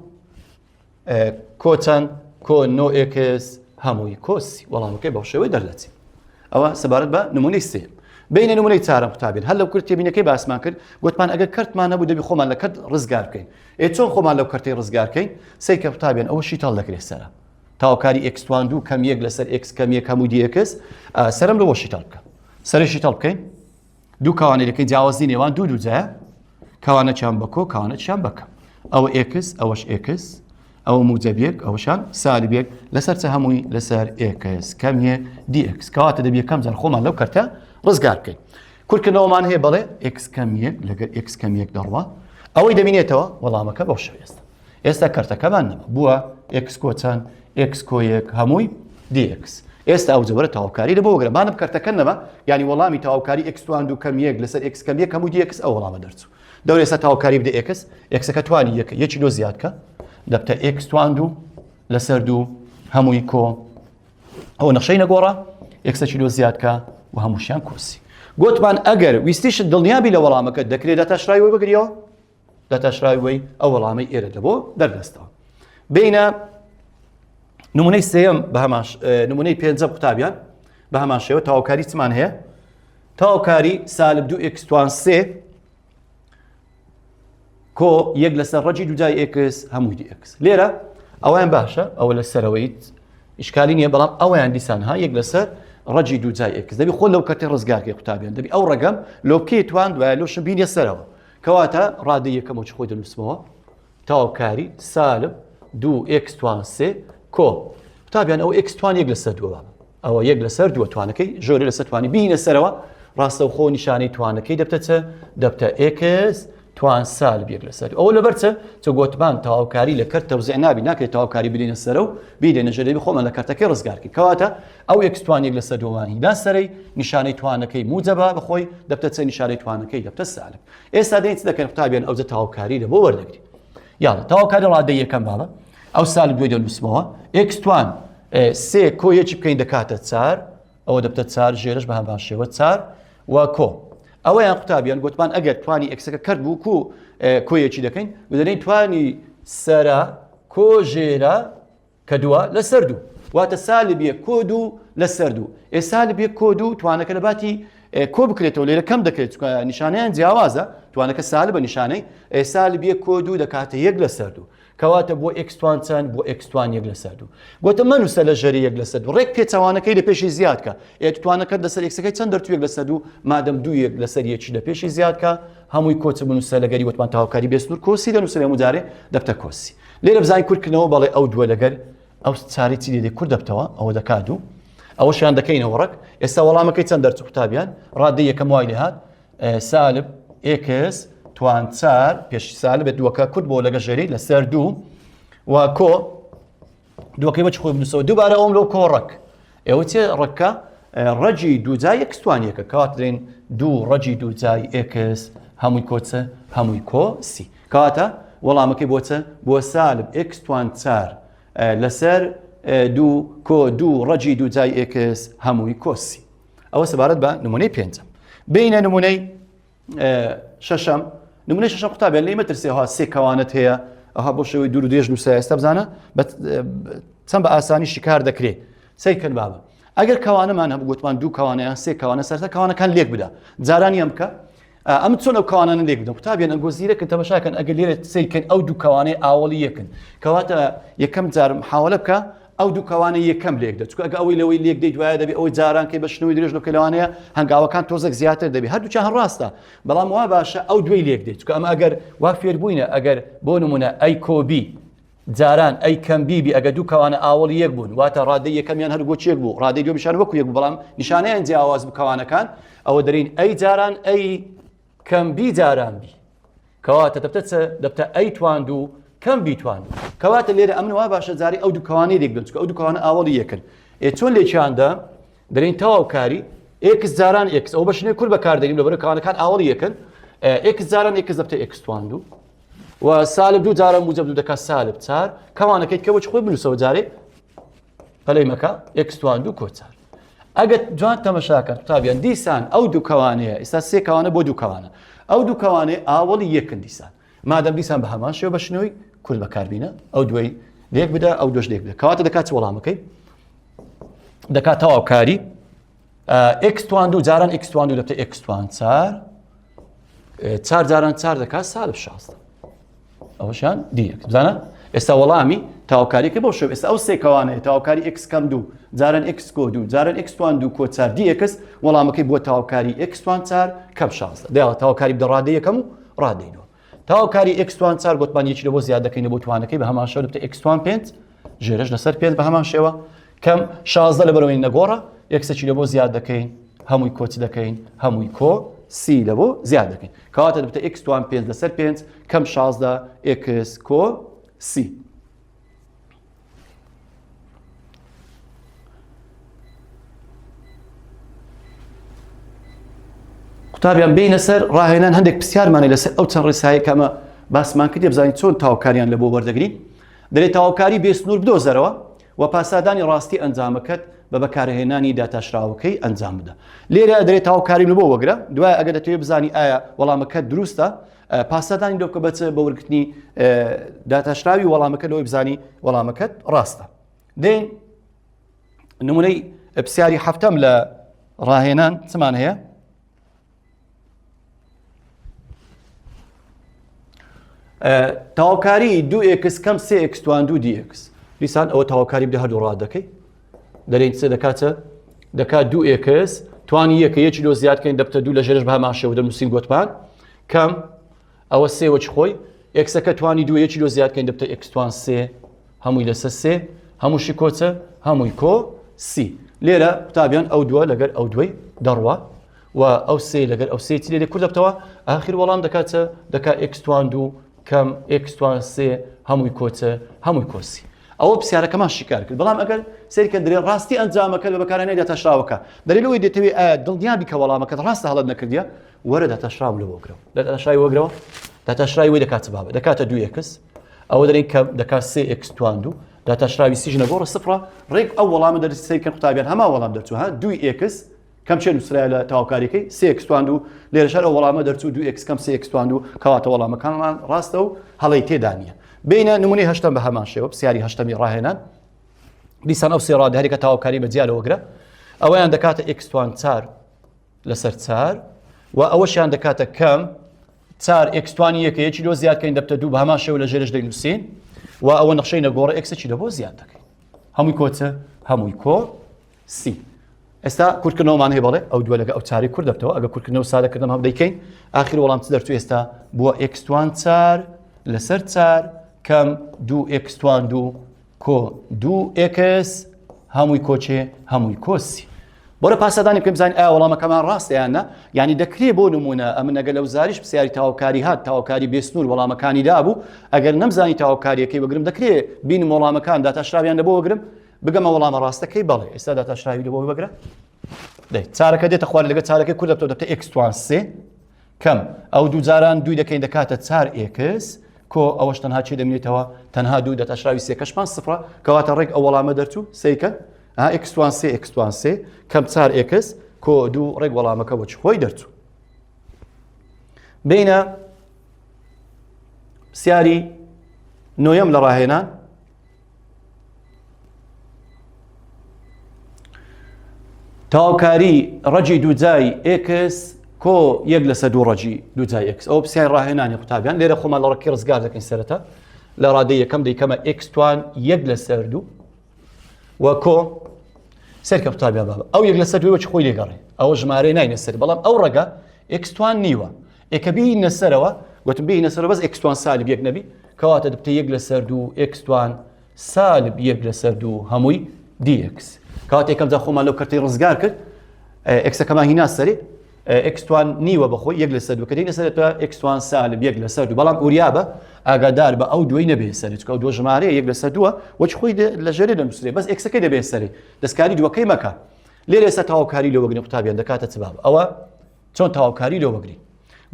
کۆچەند کۆ 9x هەمووی کۆسی وەڵامەکەی بەو شێوەی دەردەچێت ئەوە سەبارەت بە نمونەی سێ بینە نمونەی چارەم قوتابین هەر لەو کورت تێبینەکەی باسمان کرد گوتمان ئەگەر کەرتمان نەبوو دەبی خۆمان لە کەرت ڕزگار بکەین چۆن خۆمان لەو کەرتەی ڕزگار بکەین سەی کە قوتابیان ئەوە شیتاڵ دەکرێت سەرە تاوکاری x توان 2 کەم یەک لەسەر x کەم یەک هەمووی dx سەرم لەوە شیتاڵ بکە سەری شیتاڵ بکەین دوو کاوانەی دەکەین جیاوازی نێوان دوو جایە کاوانە چیان بە کۆ کاوانە چیان بە کەم ئەوە x ئەوەش x ئەو موجەبیەک ئەوشان سالبێک لەسەر چە هەمووی لەسەر x کەم یەک dx کەواتە دەبێت کەم جار خۆمان لەو کەرتە ڕزگار بکەین کورتکردنەوەمان هەیە بەڵێ x کەم یەک لەگەر x کەم یەک دەڕوا ئەوەی دەبینێتەوە وەڵامەکە بەو شێوە ئێستا کەرتەکەمان نەما بووە x کۆچەند x کۆ یەک هەمووی dx ئێستا ئەو جەبرە تەواوکاری لە بۆ وەگرە مانم کەرتەکە نەما یعنی وەڵامی تەواوکاری x توان 2 کەم یەک لەسەر x کەم یەک هەمووی dx ئەو وەڵامە دەرچوو دەورە ئێستا تەواوکاری بدە x xەکە توانی یەکە یەکی لۆ زیادکە دەبتە x توان 2 لەسەر 2 هەمووی کۆ ئەوە نەخشەی نەگۆڕە x لۆ زیادکە و هەمووشیان کۆسی گوتمان ئەگەر ویستیشت دڵنیابی لە وەڵامەکەت دەکرێت دەتاشرای وەی بگریەوە دەتاشرای وەی ئەو وەڵامی ئێرە دەبۆ دەردەستەوە بینە نمونەی سێم بە هەمان نمونەی پێنجەم قوتابیان بە هەمان شێوە تەواوکاری چمان هەیە تەواوکاری سالب 2x توان 3 کۆ یەک لەسەر ڕەجی دووجای x هەمووی dx لێرە ئەویان باشە ئەوە لەسەرەوەیت ئیشکالی نییە بەڵام ئەویان دیسان ها یەک لەسەر ڕەجی دووجای x دەبی خۆ لەو کەرتەی ڕزگارکەی قوتابیان دەبی ئەو ڕەگەم لۆکەی توان دوایە لۆشم بینە سەرەوە کەواتە ڕادەی یەکەم وەچ خۆی دەنووسمەوە تەواوکاری سالب 2x توان 3 کۆ قوتابیان ئەو x توان یەک لەسەر دووە ئەوە یەک لەسەر دووە توانەکەی ژۆرە لەسەر توانی بینە سەرەوە ڕاستەوخۆ نیشانەی توانەکەی دەبتە چە دەبتە x توان سالب یەک لەسەر ئەوە لەبەرچە چە گوتمان تەواوکاری لە کەرت تەوزیع نابی ناکرێت تەواوکاری بینە سەرە و بیدێنە ژێرەی خۆمان لە کەرتەکەی ڕزگارکەی کەواتە ئەو x توان یەک لەسەر دووەوانی دا سەرەی نیشانەی توانەکەی موجەبە بخۆی دەبتە چە نیشانەی توانەکەی دەبتە سالب ئێستا دێن چ دەکەن قوتابیان ئەوجە تەواوکاری لە بۆ وەردەگری یاڵە تەواوکاری ڕادەی یەکەم باڵە ئەو سالب دوێ دەنووسمەوە x توان 3 کۆ یەکی بکەین دەکاتە 4 ئەوە دەبتە 4 ژێرش بە هەمان شێوە 4 و کۆ ئەوەیان قوتابیان گوتمان ئەگەر توانی ئەکسەکە کرد بوو کۆیەکی دەکەین بدەنین توانی سەرە کۆ ژێرە کە دووە لەسەر دوو واتە سالب یەک کۆ دوو لەسەر دوو سالب یەک کۆ دوو توانەکە لە باتی کۆ بکرێتەوە لێرە کەم دەکرێت نیشانەیان جیاوازە توانەکە سالبە نیشانەی سالب یەک کۆ دوو دەکاتە یەک لەسەر دوو کەواتە بۆ x توان چەند بۆ x توان یەک لەسەر دوو گوتە منووسە لە ژەری یەک لەسەر دوو ڕێک پێچەوانەکەی لە پێشی زیادکە توانەکەت لەسەر x چەند دەرتوو یەک لەسەر دوو مادەم دوو یەک لەسەر یەکی لە پێشی زیادکە هەمووی کۆچ بنووسە لەگەری وتمان تەواوکاری بێسنوور کۆسی دەنووسە لە مجارێ دەبتە کۆسی لێرە بزانین کورتکردنەوە بەڵێ ئەو دووە لەگەر ئەو چاری چی لێدێ کورد دەبتەوە ئەوە دەکات دوو ئەوەشیان دەکەینەوە ڕەک ئێستا وەڵامەکەی چەند دەرچوو قوتابیان ڕادەی یەکەم وای لێ هات سالب x توان 4 پێش سالب دووەکە کورد بۆ لەگە ژێری لەسەر دوو و کۆ دووەکەی بەچ خۆی بنووسەوە دووبارە ئەوم لەو کۆ ڕەک ئێوە چێ ڕەکە ڕەجی دووجای x توان یەکە کەواتە دەڵێن دوو ڕەجی دووجای x هەمووی کۆچە هەمووی کۆ سی کەواتە وەڵامەکەی بۆچە بۆ سالب x توان 4 لەسەر دوو کۆ دوو ڕەجی دووجای x هەمووی کۆسی ئەوە سەبارەت بە نمونەی پێنجەم بینە نمونەی شەشەم نمونەی شەشەم قوتابیان لێ مەترسێەوە سێ کەوانت هەیە ئەها بۆ شێوەی دوور و درێژ نووسە ئێستا بزانە چەند بە ئاسانی شکار دەکرێت سەیکرد بابە ئەگەر کەوانەمان هەبوو گوتمان دوو کەوانەیان سێ کەوانە سەرتا کەوانەکان لێک بدە جارانی ئەم بکە ئەم چۆن ئەو کەوانانە لێک بدە قوتابیان ئەنگۆزیرەکەن تەماشاکەن ئەگەر لێرە سەیکەن ئەو دوو کەوانەی ئاوەڵی یەکن کەواتە یەکەم جار محاولە بکە ئەو دوو کەوانە یەکەم لێک دە چونکە ئەگە ئەوەی لەوەی لێک دەیت دوایە دەبێت ئەوەی جاران کەی بە شنەوەی درێژ لەوانەیە هەنگاوەکان تۆزێک زیاتر دەبێت هەردووچیان هەر ڕاستە بەڵام وا باشە ئەو دوێی لێک دێت چونکە ئەمە ئەگەر وا فێر بووینە ئەگەر بۆ نمونە ئەی کۆبی جاران ئەی کەم بیبی ئەگە دوو کەوانە ئاوەڵی یەک بوون واتە ڕادەی یەکەمیان هەر بۆچێک بوو ڕادەی دوو نیشان وەکو یەک بوو بەڵام نیشانەیان جیاواز بوو کەوانەکان ئەوە دەرین ئەی جاران ئەی کەم بی جاران بی کەواتە دەبتە ئەی توان دوو کەم بیتوانن کەواتە لێرە ئەمن وا باشە جاری ئەو دووکەوانەی دێک بن چکە ئەو دووکەوانە ئاوەڵی یەکن چۆن لێکیاندا دەرین تەواوکاری ئێکس جاران ئێکس ئەو بەشنەی کورد بەکاردێنین لەبەرەوەی کەوانەکان ئاوەڵی یەکن ئێکس جاران ئێکس دەبتە ئێکس دوو و سالب دوو جاران موجب دوو دەکات سالب چار کەوانەکەیت کە بۆچ خۆی بنووسەوە جارێ پەلەی مەکە ئێکس دوو کۆ چار ئەگەر جوان تەمەشاکە قوتابیان دیسان ئەو دووکەوانەیە ئێستا سێ کەوانە بۆ دووکەوانە ئەو دووکەوانەی ئاوەڵی یەکن دیسان مادەم دیسان بە هەمان شێوە بەشنەوەی کورد بەکاربینە ئەو دوای لێک بدە ئەو دۆش لێک بدە کەواتە دەکات وەڵامەکەی دەکات تەواوکاری ئێکس دوو جاران ئێکس دوو دەبتە ئێکس چار چار جاران چار دەکات سالب شاستە ئەوەشیان دیەک بزانە ئێستا وەڵامی تاواکاریکە بۆ شێوە ئێستا ئەو سێکەوانەیە تاواکاری ئێکس کەم دوو جاران ئێکس کۆ دوو جاران ئێکس دوو کۆ چار دیەکس وەڵامەکەی بۆ تاواکاری ئێکس چار کەم شاستە دەیڵە تاواکاری بدە ڕادەی یەکەم و ڕادەینەوە تاواکاری ئێکس چار گوتمان یەکی لە بۆ زیاد دەکەینە بۆ توانەکەی بە هەمان شێوە دەبتە ئێکس پێنج ژێرەش لەسەر پێنج بە هەمان شێوە کەم شازدە لە بەرەوەی نەگۆڕە یەکسێکی لە بۆ زیاد دەکەین هەمووی کۆچ دەکەین هەمووی کۆ سی لە بۆ زیاد دەکەین کەواتە دەبتە ئێکس پێنج لەسەر پێنج کەم شازدە ئێکس کۆ سی قوتابیان بینە سەر ڕاهێنان هەندێک پرسیارمانێ لەسەر ئەو چەند ڕێسایی کەمە باسمان کردی بزانین چۆن تاواکاریان لە بۆ وەردەگرین دەرێت تاواکاری بێسنوور بدۆزەرەوە و پاسادانی ڕاستی ئەنجامەکەت بە بەکارهێنانی داتاشراوەکەی ئەنجام بدە لێرە دەرێت تاواکاری لە بۆ وەگرە دوای ئەگەر دەتەوێت بزانی ئایا وەڵامەکەت دروستە پاسادانی لەو کە بەچە بە وەرگرتنی داتاشراوی وەڵامەکە لەوەی بزانی وەڵامەکەت ڕاستە دێن نمونەی پرسیاری هەفتەم لە ڕاهێنان چمان هەیە تاواکاری دوو ئێکس کەم سێ ئێکس دوو دیەکس دیسان ئەوە تاواکاری بدە هەردوو ڕادەکەی دەرێن چ دەکاتە دەکات دوو ئێکس توانی یەکە یەکی لۆ زیادکەین دەبتە دوو لە ژێرش بە هەمان شێوە دەنووسین گوتمان کەم ئەوە سێوەچ خۆی ئێکسەکە توانی دوو یەکی لۆ زیادکەین دەبتە ئێکس سێ هەمووی لەسەر سێ هەمووشی کۆچە هەمووی کۆ سی لێرە قوتابیان ئەو دووە لەگەر ئەو دوای دەڕوە و ئەو سێ لەگەر ئەو سێتی لێرە کورد دەبتەوە ئاخر وەڵام دەکاتە دەکات ئێکس دوو کەم ئێکس سێ هەمووی کۆچە هەمووی کۆسی ئەوە پرسیارەکەمان شیکار کرد بەڵام ئەگەر سەیرکە دەرێ ڕاستی ئەنجامەکە لە بەکارهێنانی داتاشراوەکە دەرێلەوەی دێتەوێت دڵنیابی کە وەڵامەکەت ڕاستە هەڵت نەکردیە وەرە داتاشراو لە وەگرەوە داتاشرای وەگرەوە داتاشرای وی دەکات بابە دەکاتە دوو ئێکس ئەوە دەرێن کە دەکات سێ ئێکس دوو داتاشراوی سیژ نەگۆڕە سفرە ڕێک ئەو وەڵامە دەرسەیرکە قوتابیان هەما وەڵام دەرچوو ها دوی ئێکس کەم چێن نووسرایە لە تاواکاریەکەی سێ ئێکس دوو لێرە شەر ئەو وەڵامە دەرچوو دوو ئێکس کەم سێ ئێکس دوو کەواتە وەڵامەکانمان ڕاستە و هەڵەی تێدا نییە بینە نمونەی هەشتم بە هەمان شێوە پرسیاری هەشتەمی ڕاهێنان دیسان ئەو سێ ڕادەهەریکە تاواکاری بەجیا لەوەگرە ئەوەیان دەکاتە ئێکس چار لەسەر چار و ئەوەشیان دەکاتە کەم چار ئێکس یەکە یەکی لۆ زیادکەین دەبتە دوو بە هەمان شێوە لە ژێرش دەینووسین و ئەوە نەخشەی نەگۆڕە ئێکسێکی لە بۆ زیاد دەکەین هەمووی کۆچە هەمووی کۆ سی ئێستا کورتکردنەوەمان هەیە بەڵێ ئەو دووە لەگە ئەو چاری کورد دەبتەوە ئەگە کورتکردنەوە سادەکردن هەم دەیکەین ئاخر وەڵام چ دەرچوو ئێستا بووە ئێکس چار لەسەر چار کەم دوو ئێکس دوو کۆ دوو ئێکس هەمووی کۆچێ هەمووی کۆسی بۆرە پاسەدانی پێم بزانین ئایا وەڵامەکەمان ڕاستەیانە یعنی دەکرێت بۆ نمونە ئەمن ئەگەر لەو زاریش پرسیاری تاواکاری هات تاواکاری بێسنوور وەڵامەکانی دابوو ئەگەر نەمزانی تاواکاریەکەی بگرم دەکرێت بینم وەڵامەکان داتاشراویان لە بۆ بگرم بگەمە وەڵامە ڕاستەکەی بەڵێ ئێستا داتاشراوی لە بۆ بگرە چارەکە دێتە خوارد لەگە چارەکەی کورد دەبتەوە دەبتە ئێکس سێ کەم ئەو دوو جاران دوی دەکەین دەکاتە چار ئێکس کۆ ئەوەش تەنها چێ دەمێتەوە تەنها دوو داتاشراوی سێکەشمان سفرە کەواتە ڕێک ئەو وەڵامە دەرچوو سەیکە ئێکس سێ کەم چار ئێکس کۆ دوو ڕێک وەڵامەکە بۆ چ خۆی دەرچوو بینە پرسیاری نۆیەم لە ڕاهێنان تاواکاری ڕەجی دووجای ئێکس کۆ یەک لەسەر دوو ڕەجی دووجای ئێکس ئەو پرسیاری ڕاهێنانی قوتابیان لێرە خۆمان لە ڕێکی ڕزگار دەکەین سەرەتا لە ڕادەی یەکەم دەیکەمە ئێکس یەک لەسەر دوو و کۆ سەرکە قوتابیان بابە ئەو یەک لەسەر دووەی چ خۆی لێگەڕێ ئەوە ژمارەی ناینە سەر بەڵام ئەو ڕەگە ئێکس نیوە ئێکە بینە سەرەوە گوتم بینە سەرەوە بەس ئێکس سالب یەک نەبی کەواتە دەبتە یەک لەسەر دوو ئێکس سالب یەک لەسەر دوو هەمووی دی ئێکس کەواتە یەکەم جا خۆمان لەو کەرتەی ڕزگار کرد ئێکسەکەمان هینا سەری ئەکسوان نیوە بەخۆی یەک لە سەر دوو کە دێنە سەرەوە ئەکسوان سالب یەک لە سەر دوو بەڵام ئوریابە ئاگادار بە ئەو دوی نەبێ سەری چکە ئەو دۆ ژمارەیە یەک لە سەر دووە وەچ خۆی لە ژێرێ دەنووسێ بەس ئەکسەکەی دەبێت سەری دەستکاری دووەکەی مەکە لێرە ئێستا تەواوکاری لێ وەگرین قوتابیان دەکاتە چ باب ئەوە چۆن تەواوکاری لێ وەگرین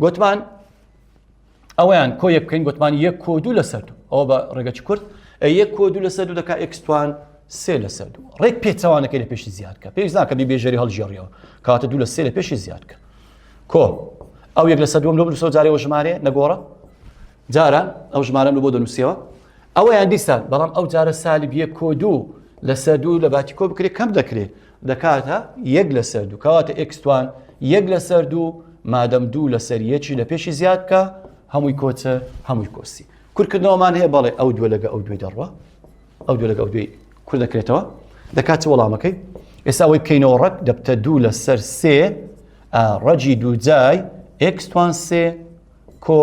گوتمان ئەویان کۆ یەک بکەین گوتمان یەک کۆ دوو لەسەر دوو ئەوە بە ڕێگەی کورد یەک کۆ دوو لەسەر دوو دەکات ئەکسوان سێ لەسەر دوو ڕێک پێچەوانەکەی لە پێشی زیاد کە پێویست ناکە بیبێژەری هەڵژێڕیەوە کاتە دوو لە سێ لە پێشی زیاد کە کۆ ئەو یەک لەسەر دووەم لە جارێەوە ژمارە نەگۆڕە جاران ئەو ژمارەم لە بۆ دەنووسیەوە ئەوەیان دیسان بەڵام ئەو جارە سالب یەک کۆ دوو لەسەر دوو لە باتی کۆ بکرێت کەم دەکرێت دەکاتە یەک لەسەر دوو کەواتە ئەکسوان یەک لەسەر دوو مادەم دوو لەسەر یەکی لە پێشی زیاد کە هەمووی کۆچە هەمووی کۆسی کورتکردنەوەمان هەیە بەڵێ ئەو دووە لەگە ئەو دوێ دەڕوە ئەو دووە لەگە ئەو دوێ کورد دەکرێتەوە دەکات وەڵامەکەی ئێستا ئەوەی بکەینەوە ڕەک دەبتە دوو لەسەر سێ ڕەجی دوو جای ئەکسوان سێ کۆ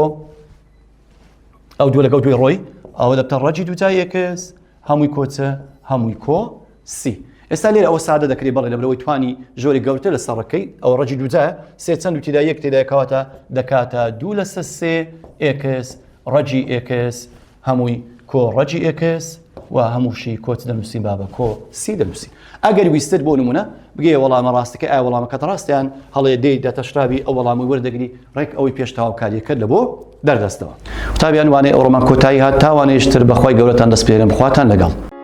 ئەو دووە لەگە ئەو دوێ ڕۆی ئەوە دەبتە ڕەجی دوو جای ئەکس هەمووی کۆچە هەمووی کۆ سی ئێستا لێرە ئەوە سادە دەکرێت بەڵێ لەبەرەوەی توانی ژۆری گەورتر لە سەرڕەکەی ئەو ڕەجی دووجایە سێ چەند و تێدا یەک تێدا کەواتە دەکاتە دوو لەسەر سێ ئێکس ڕەجی ئێکس هەمووی کۆ ڕەجی ئێکس و هەمووشی کۆچ دەنووسین بابە کۆ سی دەنووسی ئەگەر ویستت بۆ نمونە بگێ وەڵامە ڕاستەکە ئایا وەڵامەکەت ڕاستیان هەڵێ دەی دەتەشرابی ئەو وەڵامی وەردەگری ڕێک ئەوەی پێش تاواکاریەکەت لە بۆ دەردەستەوە قوتابیان وانەیە ئەوڕۆمان کۆتایی هات تاوانێشتر بەخوای گەورەتان دەست پێرم خواتان لەگەڵ